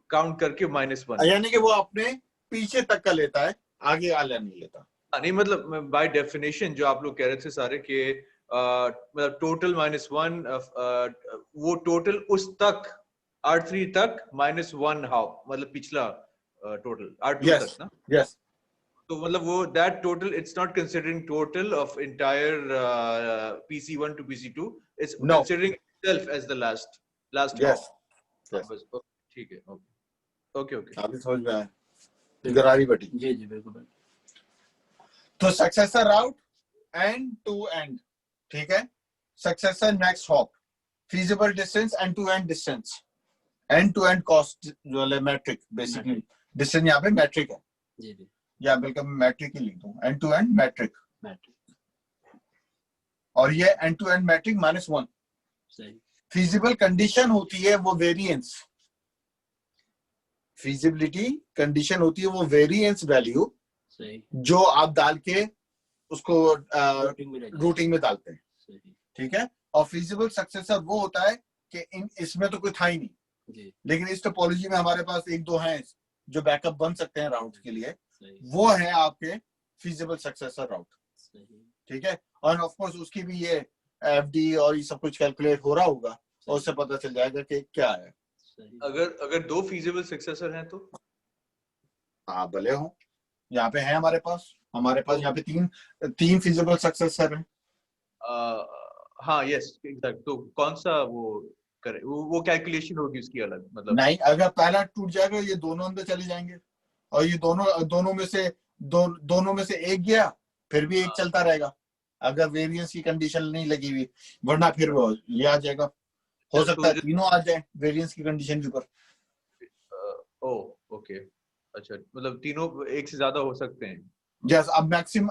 काउंट करके -1, यानी कि वो अपने पीछे तक का लेता है, आगे आला नहीं लेता। नहीं मतलब बाय डेफिनेशन जो आप लोग कह रहे थे सारे के मतलब टोटल -1, वो टोटल उस तक R3 तक -1 हाउ मतलब पिछला टोटल R2 यस तक ना, यस। तो मतलब वो that total it's not considering total of entire PC1 to PC2, it's no. Considering itself as the last yes hop। Yes. बस ठीक है, ओके ओके ओके। अभी समझ में आया, गरारी बटी। जी जी बिल्कुल। तो successor route end to end, ठीक है। Successor next hop, feasible distance, end to end distance, end to end cost जो है मैट्रिक, बेसिकली डिस्टेंस यहाँ पे मैट्रिक है। जी जी या बल्कि मैं मैट्रिक ही लिख दूं, end to end metric. Metric और ये एंड टू एंड मैट्रिक -1। सही। फीजिबल कंडीशन होती है वो वेरिएंस, फीजिबिलिटी कंडीशन होती है वो वेरिएंस वैल्यू सही। जो आप डाल के उसको रूटिंग में डालते हैं, सही। ठीक है। और फीजिबल सक्सेसर वो होता है कि इसमें तो कोई था ही नहीं, जी लेकिन इस टोपोलॉजी में हमारे पास एक दो हैं जो बैकअप बन सकते हैं राउट के लिए, सही वो है आपके फीजिबल सक्सेसर राउट, सही। ठीक है। और ऑफ कोर्स उसकी भी ये एफडी और ये सब कुछ कैलकुलेट हो रहा होगा और उससे पता चल जाएगा कि क्या है। सही। अगर दो फीजिबल सक्सेसर हैं तो हाँ भले हो, यहाँ पे है हमारे पास यहाँ पे तीन फीजिबल सक्सेसर हैं। हाँ यस एग्जैक्ट, तो कौन सा वो करे, वो कैलकुलेशन होगी उसकी अलग, मतलब नहीं, अगर पहला टूट जाएगा ये दोनों अंदर चले जाएंगे और ये दोनों में से एक गया, फिर भी एक चलता रहेगा अगर वेरिएंस की कंडीशन नहीं लगी हुई, वरना फिर वो ये आ जाएगा। हो सकता है तीनों आ जाए वेरिएंस की कंडीशन के ऊपर। ओ ओके, अच्छा मतलब तीनों एक से ज्यादा हो सकते हैं। जैसे अब मैक्सिमम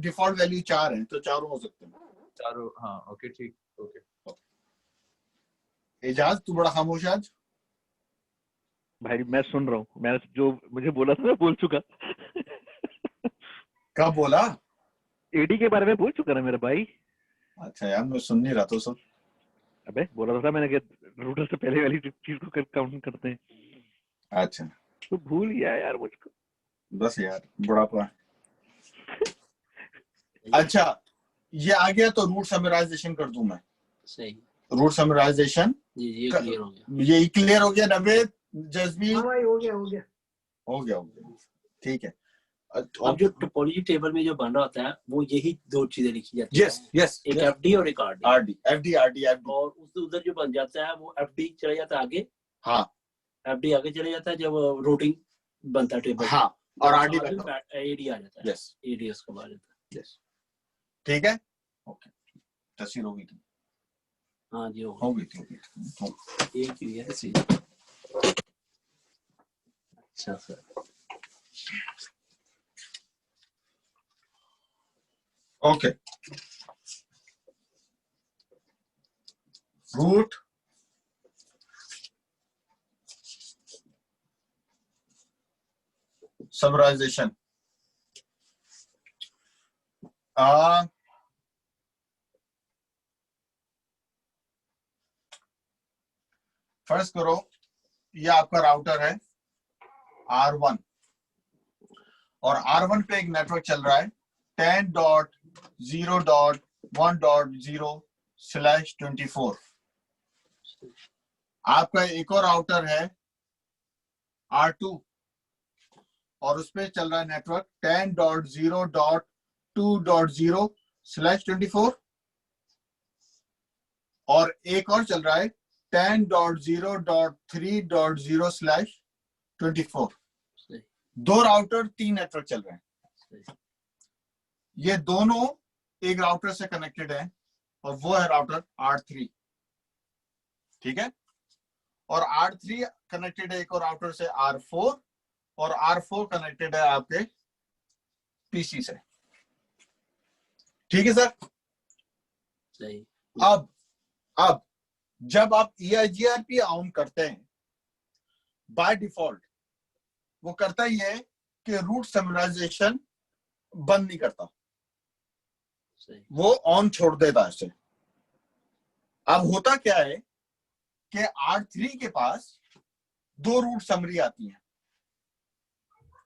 डिफॉल्ट वैल्यू 4 है तो चारों हो सकते हैं। चारों, हाँ ओके ठीक, ओके। एजाज तू बड़ा खामोश है आज। भाई मैं सुन रहा हूँ, मैं जो मुझे बोला था मैं बोल चुका। कब बोला? एडी के बारे में बोल चुका ना मेरा भाई। अच्छा यार मैं सुन नहीं रहा तो सब। अबे बोला तो था मैंने कि रूटर से पहले वाली चीज को काउंट करते हैं। अच्छा तो भूल गया यार मुझको। बस यार बुढ़ापा। अच्छा ये आ गया तो रूट समराइजेशन कर दूं मैं। सही। रूट समराइजेशन जी ये क्लियर हो गया। ये क्लियर हो गया नवेद जज्बी? हाँ भाई हो गया हो गया ठीक है। अब जो टोपोलॉजी टेबल में जो बन रहा होता है वो यही दो चीजें लिखी जाती है। यस एक एफडी और एक आरडी। एफडी और उधर जो बन जाता है वो एफडी चला जाता है आगे। हाँ एफडी आगे चले जाता है जब रूटिंग बनता है टेबल। हाँ और आरडी एडी आ जाता है। यस एडी उसके बाद आता है। यस ठीक है ओके। तस्वीर हो गई थी। हाँ जी हो गई थी। एक ही है सी। अच्छा sir. Okay route summarization. First करो ये आपका राउटर है R1 और R1 पे एक नेटवर्क चल रहा है 10.0.1.0/24। आपका एक और राउटर है R2 और उसपे चल रहा है नेटवर्क 10.0.2.0/24 और एक और चल रहा है 10.0.3.0/24। दो राउटर 3 नेटवर्क चल रहे हैं। ये दोनों एक राउटर से कनेक्टेड है और वो है राउटर R3, ठीक है। और R3 कनेक्टेड है एक और राउटर से R4 और R4 कनेक्टेड है आपके पीसी से, ठीक है सर। सही। अब जब आप EIGRP ऑन करते हैं बाय डिफॉल्ट वो करता ही है कि रूट समराइजेशन बंद नहीं करता, सही। वो ऑन छोड़ देता है इसे। अब होता क्या है कि R3 के पास 2 रूट समरी आती है,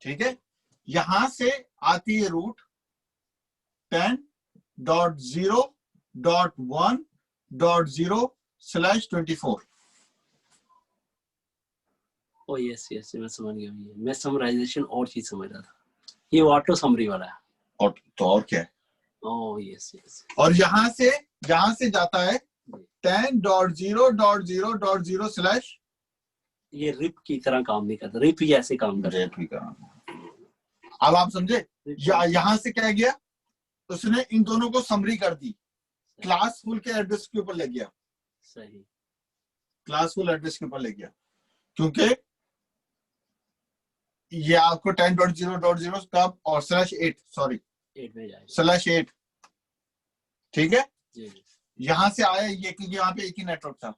ठीक है। यहां से आती है रूट 10.0.1.0/24। ओ यस यस, मैं समझ गया। ये मैं समराइजेशन और चीज समझ रहा था, ये ऑटो समरी वाला है। और तो और क्या है, ओ यस यस। और यहां से जाता है 10.0.0.0/ ये रिप की तरह काम नहीं करता, रिप ही ऐसे काम करता है। अब आप समझे, यहां से क्या गया, उसने इन दोनों को समरी कर दी, क्लासफुल के एड्रेस के ऊपर ले गया, सही। क्लासफुल एड्रेस के ऊपर ले गया, क्योंकि ये आपको 10.0.0 का और /8 सॉरी 8 में जाएगा। /8, ठीक है। जी जी। यहां से आया ये, क्योंकि यहाँ पे एक ही नेटवर्क था।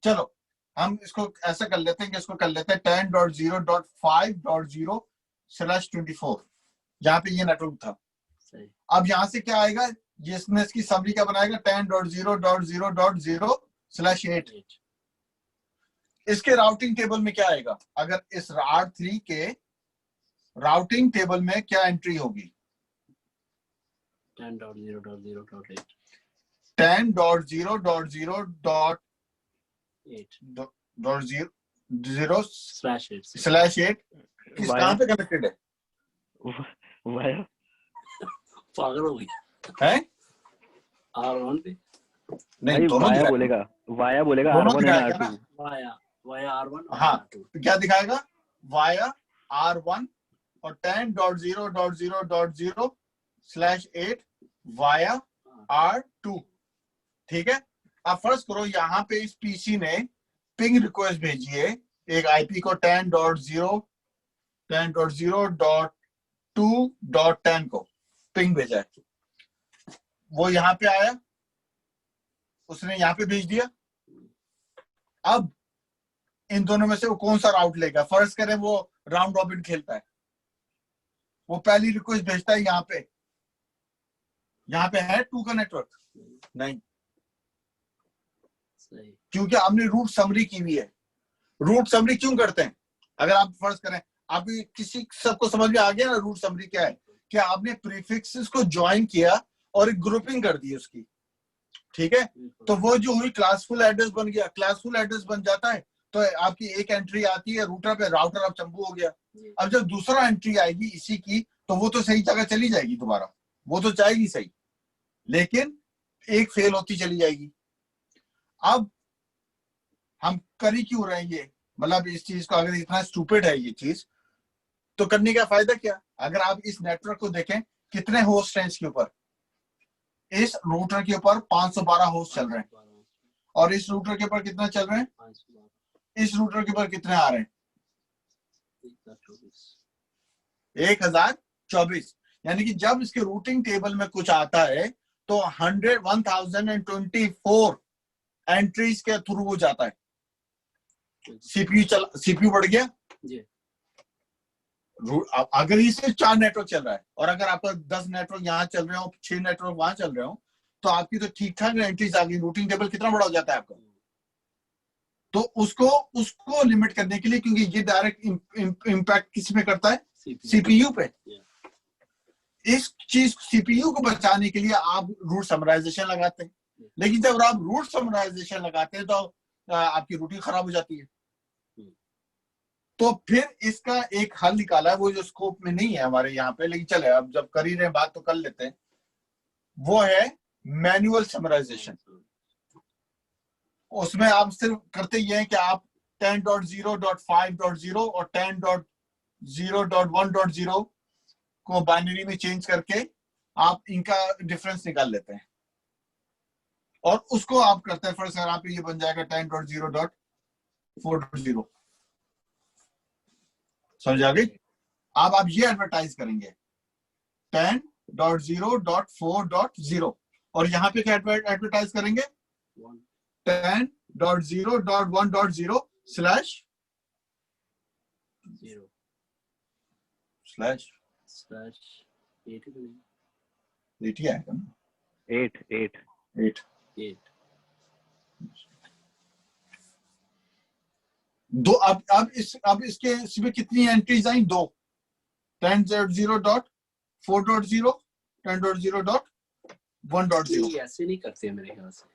चलो हम इसको ऐसा कर लेते हैं कि इसको कर लेते हैं 10.0.5.0/24, यहाँ पे ये नेटवर्क था। सही। अब यहां से क्या आएगा, ये इसने इसकी समरी क्या बनाएगा 10.0.0.0/8। इसके राउटिंग टेबल में क्या आएगा, अगर इस R3 के राउटिंग टेबल में क्या एंट्री होगी, 10.0.0.8 10.0.0.0/8 किस कहां पे कनेक्टेड है, वाया पागल हो गया है R1 पे। नहीं, दोनों वाया दिखाएगा। बोलेगा, वाया बोलेगा दोनों R1 एंड दिखाएगा R2। ना। वाया R1 और हाँ, R2। तो क्या दिखाएगा, वाया R1 और 10.0.0.0/8 वाया R2, ठीक है। अब फर्ज करो यहाँ पे इस पीसी ने पिंग रिक्वेस्ट भेजी है एक आईपी को 10.0.2.10 को पिंग भेजा है, वो यहाँ पे आया, उसने यहाँ पे भेज दिया। अब इन दोनों में से वो कौन सा राउट लेगा, फर्ज करें वो राउंड रॉबिन खेलता है, वो पहली रिक्वेस्ट भेजता है यहाँ पे है 2 का नेटवर्क नहीं, सही। क्योंकि आपने रूट समरी की हुई है। रूट समरी क्यों करते हैं, अगर आप फर्ज करें, आप किसी सबको समझ में आ गया ना रूट समरी क्या है, कि आपने प्रीफिक्सेस को ज्वाइन किया और एक ग्रुपिंग कर दी उसकी, ठीक है। तो वो जो हुई क्लासफुल एड्रेस बन गया, क्लासफुल एड्रेस बन जाता है तो आपकी एक एंट्री आती है रूटर पे, राउटर अब चंपू हो गया। अब जब दूसरा एंट्री आएगी इसी की, तो वो तो सही जगह चली जाएगी दोबारा, वो तो जाएगी सही, लेकिन एक फेल होती चली जाएगी। अब हम कर ही क्यों रहे हैं ये, मतलब इस चीज को, अगर इतना स्टूपिड है ये चीज, तो करने का फायदा क्या। अगर आप इस नेटवर्क को देखें, कितने होस्ट हैं इसके ऊपर, इस रूटर के ऊपर 512 होस्ट चल रहे हैं, और इस रूटर के ऊपर कितना चल रहे हैं, इस रूटर के ऊपर कितने आ रहे हैं, 1024। यानी कि जब इसके रूटिंग टेबल में कुछ आता है तो 1024 एंट्रीज के थ्रू वो जाता है। सीपीयू बढ़ गया जी। अगर इससे 4 नेटवर्क चल रहा है, और अगर आपका 10 नेटवर्क यहाँ चल रहे हो, 6 नेटवर्क वहां चल रहे हो, तो आपकी तो ठीक ठाक एंट्रीज आ गई, रूटिंग टेबल कितना बड़ा हो जाता है आपका। तो उसको लिमिट करने के लिए, क्योंकि ये डायरेक्ट इम्पैक्ट किस में करता है, सीपीयू पे। इस चीज सीपीयू को बचाने के लिए आप रूट समराइजेशन लगाते हैं, लेकिन जब आप रूट समराइजेशन लगाते हैं तो आपकी रूटिंग खराब हो जाती है। तो फिर इसका एक हल निकाला है, वो जो स्कोप में नहीं है हमारे यहाँ पे, लेकिन चले अब जब कर ही रहे बात तो कर लेते हैं। वो है मैनुअल समराइजेशन। उसमें आप सिर्फ करते ये हैं कि आप 10.0.5.0 और 10.0.1.0 को बाइनरी में चेंज करके आप इनका डिफरेंस निकाल लेते हैं, और उसको आप करते हैं फर्स्ट, आप ये बन जाएगा 10.0.4.0। समझ आ गई। अब आप ये एडवर्टाइज करेंगे 10.0.4.0, और यहाँ पे क्या एडवर्टाइज करेंगे 10.0.1.0 स्लैश 0 स्लैश स्लैश 8 ही तो नहीं, 8 ही आएगा ना, 8 8 8 8 दो। अब इसके इसमें कितनी एंट्रीज आई? 2। 10.0.4.0 10.0.1.0। ये ऐसे नहीं करते हैं मेरे ख्याल से,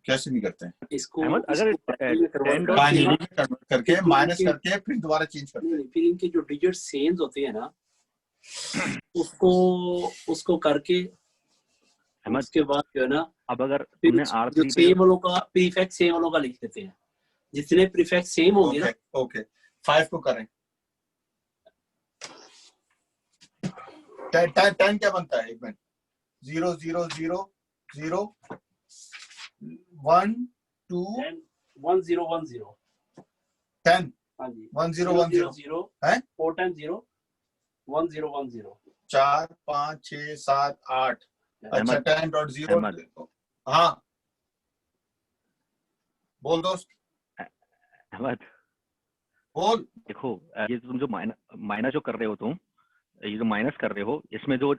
कैसे नहीं करते हैं? इसको अहमद, अगर इसको बाइनरी में convert 10 करके बाइनरी ना, में कन्वर्ट करके माइनस करके फिर दोबारा चेंज करते हैं। नहीं, फिर इनके जो डिजिट सेम्स होते हैं ना, उसको करके अहमद, उसके बाद जो है ना, अब अगर फिर तुमने जो R3 पे सेम वालों का प्रीफिक्स सेम वालों का लिख देते हैं, जितने प्रीफिक्स सेम होंगे ना। ओके 5 को करें। 10 क्या बनता है? एक मिनट। 0 0 0 0 1 2 10 1 0 1 0 10 हाँ जी 1 0 1 0 0 है 4 10 0 1 0 1 0 4 5 6 7 8। अच्छा 10.0। हाँ बोल दोस्त, अहमद, बोल। देखो ये तुम जो माइनस जो कर रहे हो, तुम ये जो माइनस कर रहे हो, इसमें जो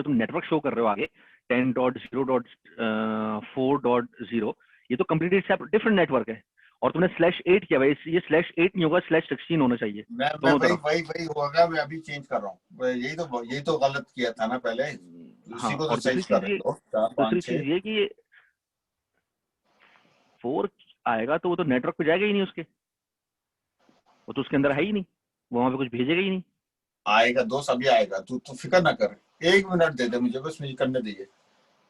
तुम नेटवर्क शो कर रहे हो आगे 10.0.4.0, ये तो कम्प्लीटली डिफरेंट नेटवर्क है। और तुमने /8 किया भाई, ये /8 नहीं होगा, /16 होना चाहिए। मैं वही होगा। मैं अभी चेंज कर रहा हूँ। यही तो गलत किया था ना पहले, हाँ, उसी को तो और सही कर रहे हो। दूसरी चीज ये कि 4 आएगा तो वो तो नेटवर्क पे जाएगा ही नहीं, उसके वो तो उसके अंदर है ही नहीं, वो वहां पे कुछ भेजेगा ही नहीं। आएगा दोस्त, अभी आएगा। तू फिक्र ना कर, 1 मिनट दे दे मुझे, बस मुझे करने दीजिए।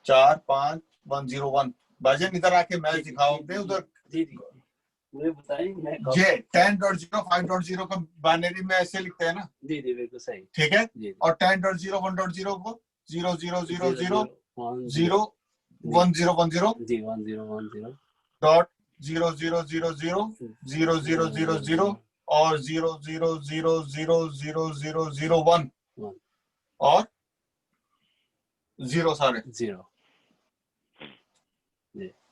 4 5 1 0 1। भाईजान इधर आके मैच दिखाओ अपने उधर। जी मुझे बताएं, मैं ये 10.0 5.0 को बाइनरी में ऐसे लिखते हैं ना? जी बिल्कुल सही, ठीक है। जी और 10.0 1.0 को 0 0 0 0 0 1 1 0 1 0 जी 1 0 1 0 डॉट 0 0 0 0 0 0 0 0 और 0 0 0 0 0 0 0 1 और 0 सारे। 0।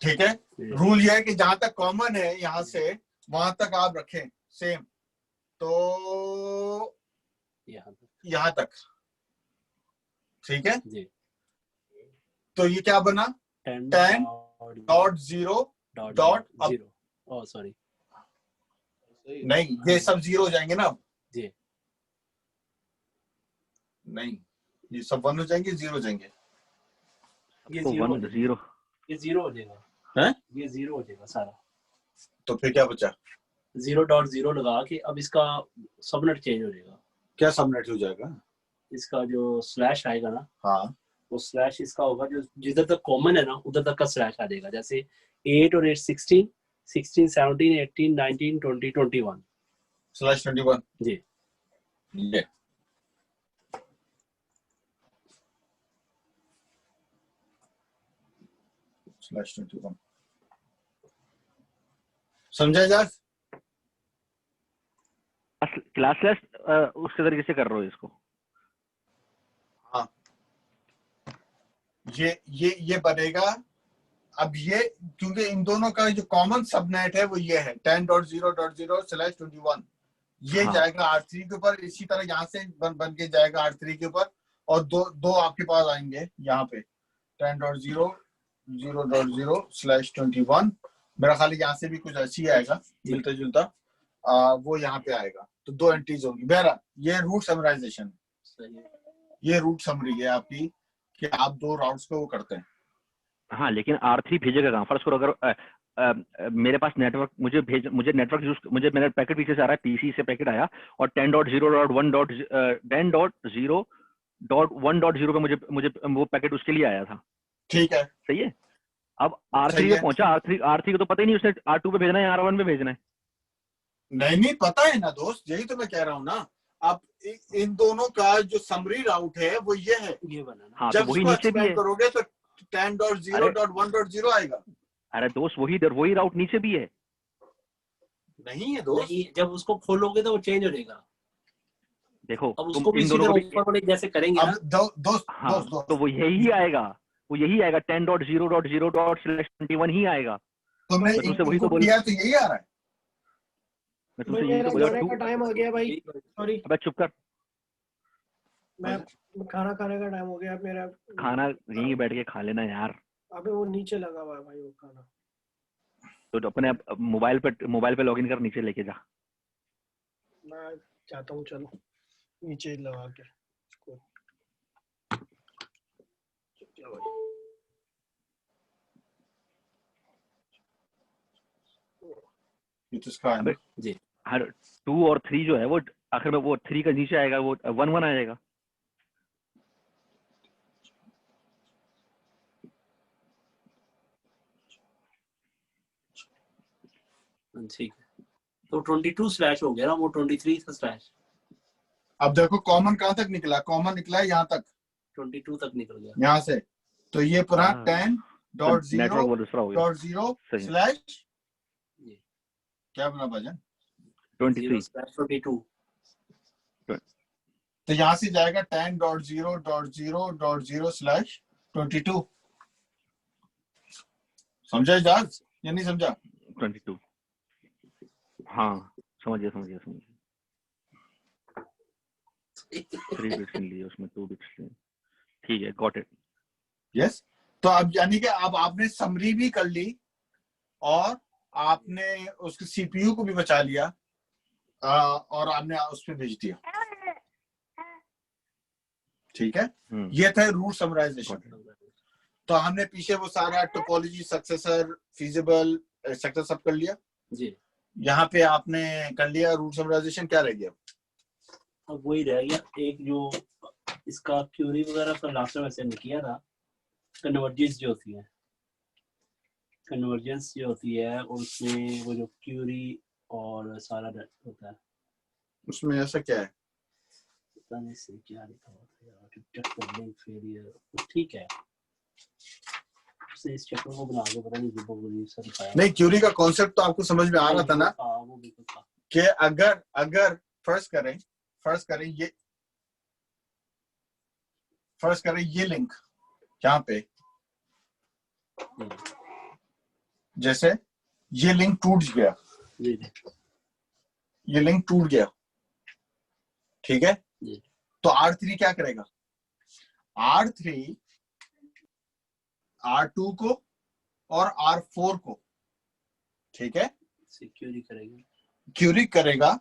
ठीक है। रूल यह है कि जहां तक कॉमन है यहां से वहां तक आप रखें सेम, तो यहां तक। ठीक है जी। तो ये क्या बना? 10.0.0 ओह सॉरी, नहीं, ये सब 0 हो जाएंगे ना अब? जी नहीं, ये सब 1 हो जाएंगे, 0 हो जाएंगे। ये 1 0 ये 0 हो जाएगा हैं? ये 0 हो जाएगा सारा। तो फिर क्या बचा? 0.0 लगा के अब इसका सबनेट चेंज हो जाएगा। क्या सबनेट हो जाएगा? इसका जो स्लैश आएगा ना, हाँ, वो स्लैश इसका होगा जो जिधर तक कॉमन है ना उधर तक का स्लैश आ जाएगा। जैसे 8 और 8 16 16 17 18 19 20 21 /21। जी। ये /21 समझा जा? क्लास उसके तरीके से कर रहे हो इसको। हाँ, ये बनेगा। अब ये क्योंकि इन दोनों का जो कॉमन सबनेट है वो ये है 10.0.0/21। ये हाँ। जाएगा R3 के ऊपर, इसी तरह यहाँ से बन के जाएगा R3 के ऊपर, और दो आपके पास आएंगे यहाँ पे 10.0.0.0/21। मेरा ख्याल यहाँ से भी कुछ ऐसी आएगा मिलता जुलता, वो यहाँ पे आएगा। तो 2 एंट्रीज होंगी। बहरहाल ये रूट समराइजेशन, ये रूट समरी है आपकी कि आप 2 राउट्स को वो करते हैं। हाँ, लेकिन R3 भेजेगा कहाँ? फर्स्ट करो, अगर मेरे पास नेटवर्क मुझे नेटवर्क यूज, मुझे मेरा पैकेट पीछे से आ रहा है, पीसी से पैकेट आया और 10.0.1.0 पे मुझे वो पैकेट उसके लिए आया था। ठीक है, सही है। अब R3 पे पहुंचा, R3 को तो पता ही नहीं उसने R2 पे भेजना है या R1 पे भेजना है। नहीं पता है ना दोस्त, यही तो मैं कह रहा हूँ ना। अब इन दोनों का जो समरी राउट है वो ये है, ये बना ना। हाँ, जब तो वही इसको नीचे भी है। एक्सपेंड करोगे तो 10.0.1.0 आएगा। अरे दोस्त, वही राउट नीचे भी है। नहीं है दोस्त, नहीं, जब उसको खोलोगे तो वो चेंज हो जाएगा। देखो अब उसको भी इन दोनों को भी ऊपर वाले जैसे करेंगे ना। दोस्त हाँ, दोस्त तो वो यही आएगा 10.0.0/21 ही आएगा। तुमने मैं तुमसे वही तो इनपुट किया तो यही आ रहा है। मैं भाई तुमसे यही मेरा तो बोला जाने का 2। टाइम आ गया भाई, सॉरी, अबे चुप कर, मैं खाना खाने का टाइम हो गया मेरा। खाना यहीं बैठ के खा लेना यार। अबे वो नीचे लगा हुआ है भाई वो खाना। तो अपने मोबाइल पे लॉगिन कर, नीचे लेके जा। मैं चाहता हूँ, चलो नीचे लगा के इसको। चलो भाई। ये तो इसका है ना। जी हर 2 और 3 जो है वो आखिर में वो 3 का नीचे आएगा, वो 1 आ जाएगा। ठीक है, तो 22 स्लैश हो गया ना, वो 23 था स्लैश। अब देखो कॉमन कहाँ तक निकला, कॉमन निकला है यहाँ तक, 22 तक निकल गया। यहाँ से। तो ये पूरा हाँ। 10.0 वो दूसरा हो गया। सही। स्लैश जी क्या बना भजन, 23। 22। तो यहाँ से जाएगा 10.0.0.0 स्लैश 22। समझा इजाज या नहीं समझा? 22। हाँ समझ गया। 3 बिट्स लिए उसमें 2 बिट्स लिए। ठीक है, गॉट इट। यस। तो अब यानी कि अब आपने समरी भी कर ली और आपने उसके सीपीयू को भी बचा लिया, और आपने उस पर भेज दिया। ठीक है, ये था रूट समराइजेशन। तो हमने पीछे वो सारा टोपोलॉजी, सक्सेसर, फीजिबल, एक्सेट्रा सब कर लिया जी। यहाँ पे आपने कर लिया रूट समराइजेशन। क्या रह गया? अब वही रह गया एक जो इसका क्यूरी वगैरह का लास्ट में वैसे किया था, कन्वर्जेंस जो होती है, कन्वर्जेंस जो होती है और उसमें वो जो क्यूरी और सारा होता है, उसमें ऐसा क्या है? पता नहीं से क्या लिखा हुआ था यार, डिटेक्ट लिंक फेलियर। ठीक है, उसने इस चैप्टर को बना के पता नहीं जिब्बो सर दिखाया। नहीं, क्यूरी का कॉन्सेप्ट तो आपको समझ में आ रहा था ना, वो बिल्कुल था कि अगर फर्ज करें ये लिंक यहाँ पे, जैसे ये लिंक टूट गया, जी ये लिंक टूट गया, ठीक है, जी। तो R3 क्या करेगा? R3 R2 को और R4 को, ठीक है, सिक्योरी करेगा, क्यूरी करेगा,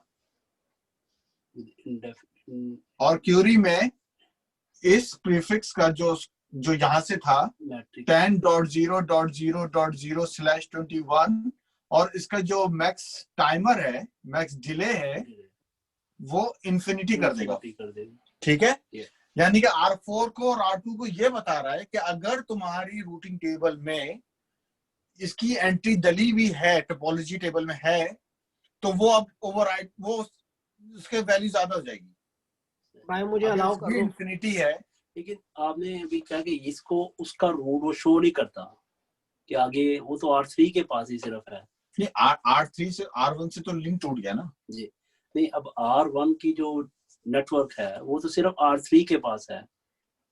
और क्यूरी में इस प्रीफिक्स का जो यहां से था 10.0.0.0/21 और इसका जो मैक्स टाइमर है, मैक्स डिले है, वो इंफिनिटी कर देगा। ठीक है, यानी कि R4 को और R2 को ये बता रहा है कि अगर तुम्हारी रूटिंग टेबल में इसकी एंट्री डली हुई है, टोपोलॉजी टेबल में है, तो वो अब ओवरराइड, वो उसके वैल्यू ज्यादा हो जाएगी। भाई मुझे अलाउ कर दो। इंफिनिटी है, लेकिन आपने अभी कहा कि इसको उसका रूट वो शो नहीं करता कि आगे, वो तो R3 के पास ही सिर्फ है। नहीं, R3 से R1 से तो लिंक टूट गया ना जी। नहीं, अब R1 की जो नेटवर्क है वो तो सिर्फ R3 के पास है,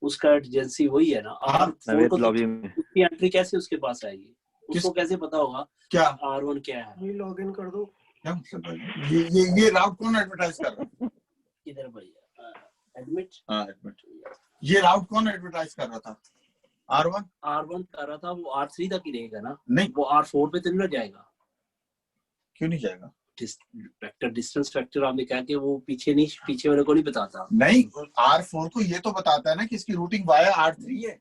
उसका एडजेंसी वही है ना। R4 को उसकी एंट्री कैसे उसके पास आएगी? उसको कैसे पता होगा क्या R1 क्या है? ये लॉगिन कर दो। क्या मतलब है? ये राउट कौन एडवर्टाइज कर रहा है? इधर भैया एडमिट। हाँ, एडमिट। ये राउट कौन एडवर्टाइज कर रहा था? R1 कर रहा था, वो R3 तक ही रहेगा ना? नहीं, वो R4 पे तो नहीं जाएगा। क्यों नहीं जाएगा? वेक्टर डिस्टेंस फैक्टर आपने कहा कि वो पीछे वाले को नहीं बताता। नहीं, R4 को ये तो बताता है ना कि इसकी रूटिंग वाया R3 है,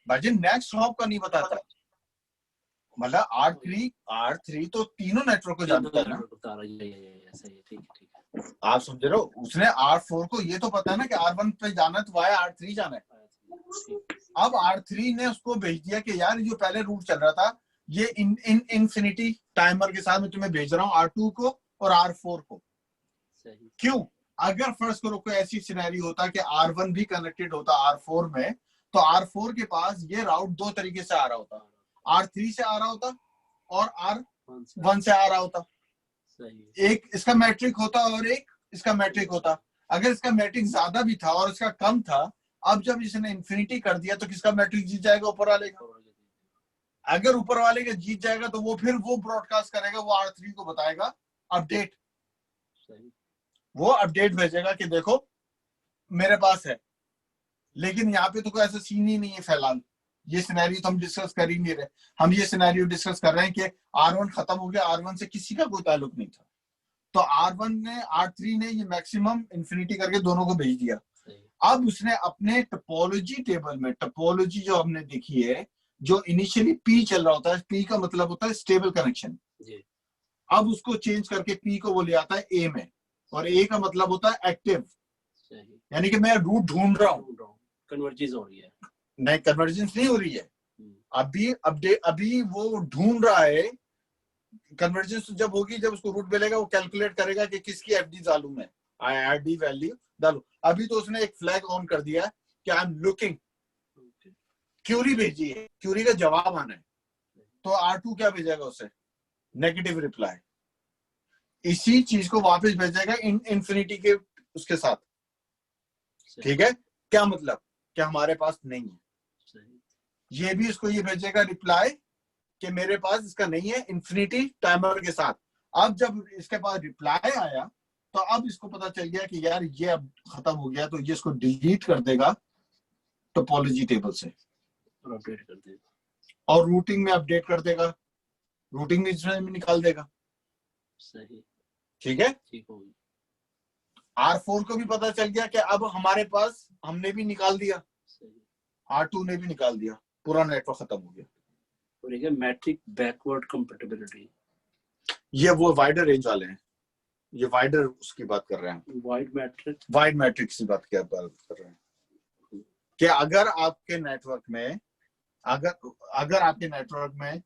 भजन नेक्स्ट हॉप का नहीं बताता। मतलब R3 तो तीनों नेटवर्क को जानता है ना। सही है। आप समझ रहे हो? उसने R4 को ये तो पता है ना कि R1 पे जाना है तो वाया R3 जाना है। अब R3 ने उसको भेज दिया कि यार जो पहले रूट चल रहा था, ये इंफिनिटी टाइमर के साथ मैं तुम्हें भेज रहा हूँ R2 को और R4 को। क्यों? अगर फर्स्ट करो कोई ऐसी सिनेरियो होता कि R1 भी कनेक्टेड होता R4 में, तो R4 के पास ये राउट दो तरीके से आ रहा होता, R3 से आ रहा होता और R1 से आ रहा होता। एक इसका मैट्रिक होता और एक इसका मैट्रिक होता। अगर इसका मैट्रिक ज्यादा भी था और इसका कम था, अब जब इसने इंफिनिटी कर दिया तो किसका मैट्रिक जीत जाएगा? ऊपर वाले का। अगर ऊपर वाले का जीत जाएगा तो वो फिर वो ब्रॉडकास्ट करेगा, वो R3 को बताएगा अपडेट, वो अपडेट भेजेगा कि देखो मेरे पास है। लेकिन यहाँ पे तो कोई ऐसा सीन ही नहीं है फिलहाल, ये सिनेरियो तो हम डिस्कस कर ही नहीं रहे। हम ये सिनेरियो डिस्कस कर रहे हैं कि R1 खत्म हो गया, R1 से किसी का कोई ताल्लुक नहीं था, तो R1 ने R3 ने ये मैक्सिमम इंफिनिटी करके दोनों को भेज दिया। अब उसने अपने टोपोलॉजी टेबल में, टोपोलॉजी जो हमने देखी है, जो इनिशियली P चल रहा होता है, P का मतलब होता है स्टेबल कनेक्शन, अब उसको चेंज करके P को वो ले आता है A में, और A का मतलब होता है एक्टिव, यानी कि मैं रूट ढूंढ रहा हूँ, कन्वर्जेंस हो रही है, नहीं कन्वर्जेंस नहीं हो रही है, अभी वो ढूंढ रहा है। कन्वर्जेंस जब होगी, जब उसको रूट मिलेगा, वो कैलकुलेट करेगा कि किसकी एफडी डालू मैं, आईआरडी वैल्यू डालू। अभी तो उसने एक फ्लैग ऑन कर दिया कि आई एम लुकिंग, क्यूरी भेजी है, क्यूरी का जवाब आना है, तो R2 क्या भेजेगा उसे, नेगेटिव रिप्लाई, इसी चीज को वापस भेजेगा इंफिनिटी के उसके साथ। ठीक है, क्या मतलब, क्या हमारे पास नहीं है, ये भी इसको ये भेजेगा रिप्लाई कि मेरे पास इसका नहीं है, इंफिनिटी टाइमर के साथ। अब जब इसके पास रिप्लाई आया तो अब इसको पता चल गया कि यार ये अब खत्म हो गया, तो ये इसको डिलीट कर देगा टोपोलॉजी टेबल से और अपडेट कर देगा, और रूटिंग में अपडेट कर देगा, रूटिंग में इसमें निकाल देगा। सही, ठीक है, ठीक होगी। R4 को भी पता चल गया कि अब हमारे पास, हमने भी निकाल दिया, R2 ने भी निकाल दिया, पूरा नेटवर्क खत्म हो गया। और ये मैट्रिक बैकवर्ड कंपैटिबिलिटी, ये वो वाइडर रेंज वाले हैं, ये वाइडर उसकी बात कर रहे हैं, वाइड मैट्रिक्स की बात कर रहे हैं कि अगर आपके नेटवर्क में, अगर आपके नेटवर्क में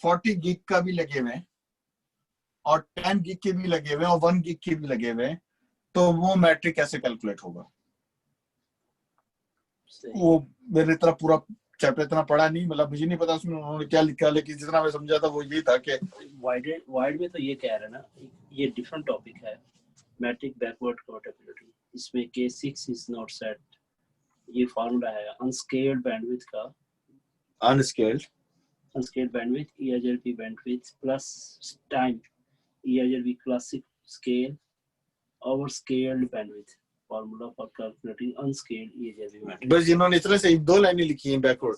40 गिग का भी लगे हुए और 10 गिग के भी लगे हुए और 1 गिग के भी लगे हुए, तो वो मैट्रिक कैसे कैलकुलेट होगा। वो मेरे तरफ पूरा चैप्टर इतना पढ़ा नहीं, मतलब मुझे नहीं पता उसमें उन्होंने क्या लिखा, लेकिन जितना मैं समझा था वो ये था कि वाइड में तो ये कह रहे हैं ना, ये डिफरेंट टॉपिक है, मैट्रिक बैकवर्ड कंपैटिबिलिटी, इसमें K6 इज नॉट सेट, ये फार्मूला है अनस्केल्ड बैंडविड्थ का, unscaled bandwidth EIGRP bandwidth plus time EIGRP classic scale over scaled bandwidth, formula for calculating unscaled EIGRP bandwidth. बस इन्होंने इतने से 2 लाइनें लिखी हैं बैकवर्ड।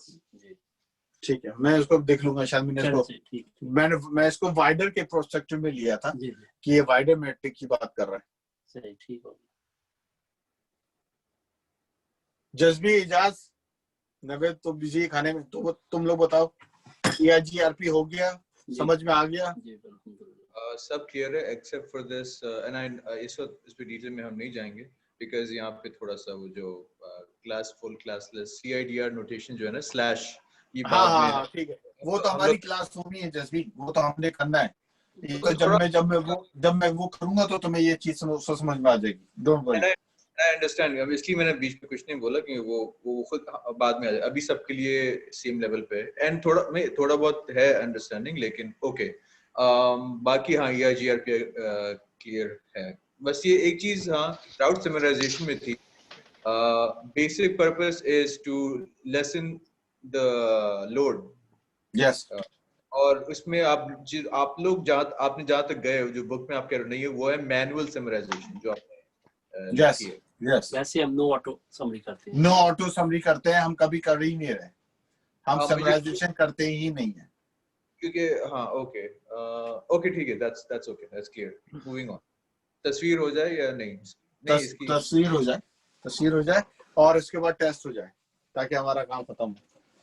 ठीक है, मैं उसको देख लूंगा, शायद मैंने मैं इसको वाइडर के प्रोस्ट्रक्चर में लिया था कि ये वाइडर मैट्रिक की बात कर रहा है। सही, ठीक हो गया। जज्बी, इजाज, नवेद तो बिजी खाने में, तो तुम लोग बताओ, EIGRP हो गया, समझ में आ गया? सब क्लियर है except for this, and I इस पे डिटेल में हम नहीं जाएंगे बिकॉज यहाँ पे थोड़ा सा वो जो class full classless CIDR notation जो है ना स्लैश, ये बाद में, ठीक है, वो तो हमारी क्लास होनी है जसबी, वो तो हमने करना है। ये तो जब मैं वो करूंगा तो तुम्हें ये चीज समझ में आ जाएगी, डोंट वरी। आई अंडरस्टैंड, अब इसलिए मैंने बीच में कुछ नहीं बोला कि वो खुद बाद में आ जाए, अभी सबके लिए सेम लेवल पे, एंड थोड़ा बहुत है अंडरस्टैंडिंग, लेकिन ओके बाकी हाँ EIGRP क्लियर है। बस ये एक चीज हाँ राउट समराइजेशन में थी, basic purpose is to lessen the load. Yes, और उसमें आप लोग आपने जहाँ तक गए जो बुक में आप कह रहे हो वो है मैनुअल समराइजेशन जो आपने यस यस, वैसे हम नो ऑटो समरी करते हैं। नो ऑटो समरी करते हैं, हम कभी कर ही नहीं रहे, हम समराइजेशन करते ही नहीं है क्योंकि हाँ ओके ओके ठीक है, that's okay, that's clear. Moving on, तस्वीर हो जाए या नहीं इसकी तस्वीर हो जाए और उसके बाद टेस्ट हो जाए ताकि हमारा काम खत्म हो।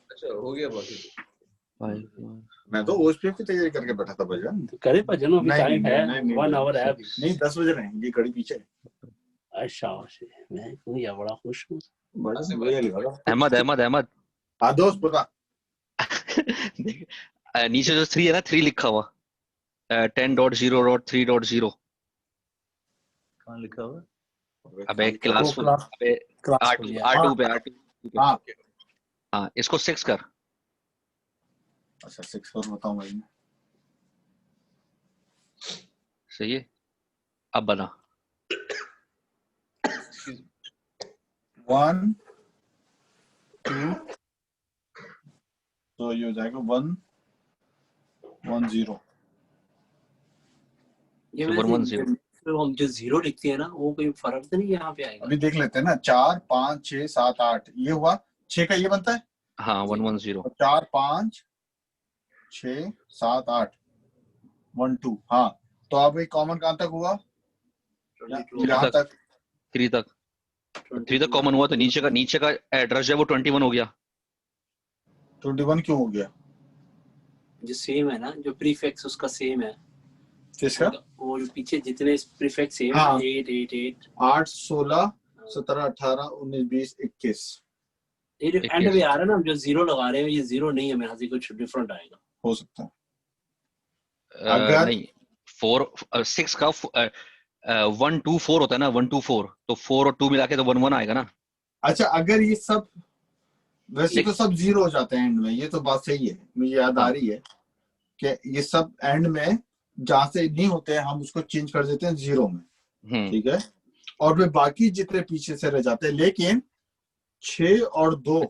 अच्छा हो गया बाकी मैं तो OSPF की तैयारी करके बैठा था भैया। तो करे भजन अभी टाइम है, 1 आवर है अभी। नहीं 10 बज रहे हैं, ये घड़ी पीछे है। अच्छा मैं ये बड़ा खुश हूँ। अहमद हाँ दोस्त बता। नीचे जो 3 है ना, 3 लिखा हुआ 10.0.3.0 कहाँ लिखा हुआ? अबे क्लास अबे R2 पे हाँ इसको 6 कर। अच्छा 6 पर बताऊं भाई, सही है, अब बना 1 2 तो ये हो जाएगा 1 10। ये So 110। तो हम जो 0 लिखते हैं ना, वो कोई फर्क तो नहीं यहाँ पे आएगा? अभी देख लेते हैं ना, 4 5 6 7 8 ये हुआ, 6 का ये बनता है, हाँ 110। 4 5 6 7 8 1 2। हाँ, तो अब ये कॉमन कहाँ तक हुआ? यहाँ तक 3 तक 3 तक कॉमन हुआ, तो नीचे का एड्रेस जो है वो 21 हो गया। 21 क्यों हो गया? जो सेम है ना, जो प्रीफिक्स उसका सेम है। किसका? वो जो पीछे जितने प्रीफिक्स सेम हाँ। 8 8 8 8 16 17 18 19 20 21। ये जो एंड में आ रहा है ना, जो 0 लगा रहे हैं, ये 0 नहीं है, मेरे से कुछ डिफरेंट आएगा। हो सकता है। अगर नहीं 4 6 का 1 2 4 होता है ना, 1 2 4, तो 4 और 2 मिला के तो 1 1 आएगा ना। अच्छा, अगर ये सब वैसे तो सब 0 हो जाते हैं एंड में, ये तो बात सही है, मुझे याद आ रही है कि ये सब एंड में जहां से नहीं होते हैं हम उसको चेंज कर देते हैं 0 में, ठीक है, और वे बाकी जितने पीछे से रह जाते हैं। लेकिन 6 और 2,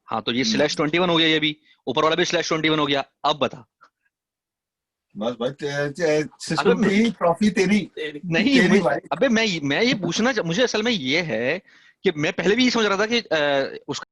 हाँ तो ये स्लैश 21 हो गया, ये भी ऊपर वाला भी स्लैश 21 हो गया। अब बता। बस भाई सिस्टम की ट्रॉफी तेरी नहीं तेरी भाई। अबे मैं ये पूछना मुझे असल में ये है कि मैं पहले भी ये समझ रहा था कि उसका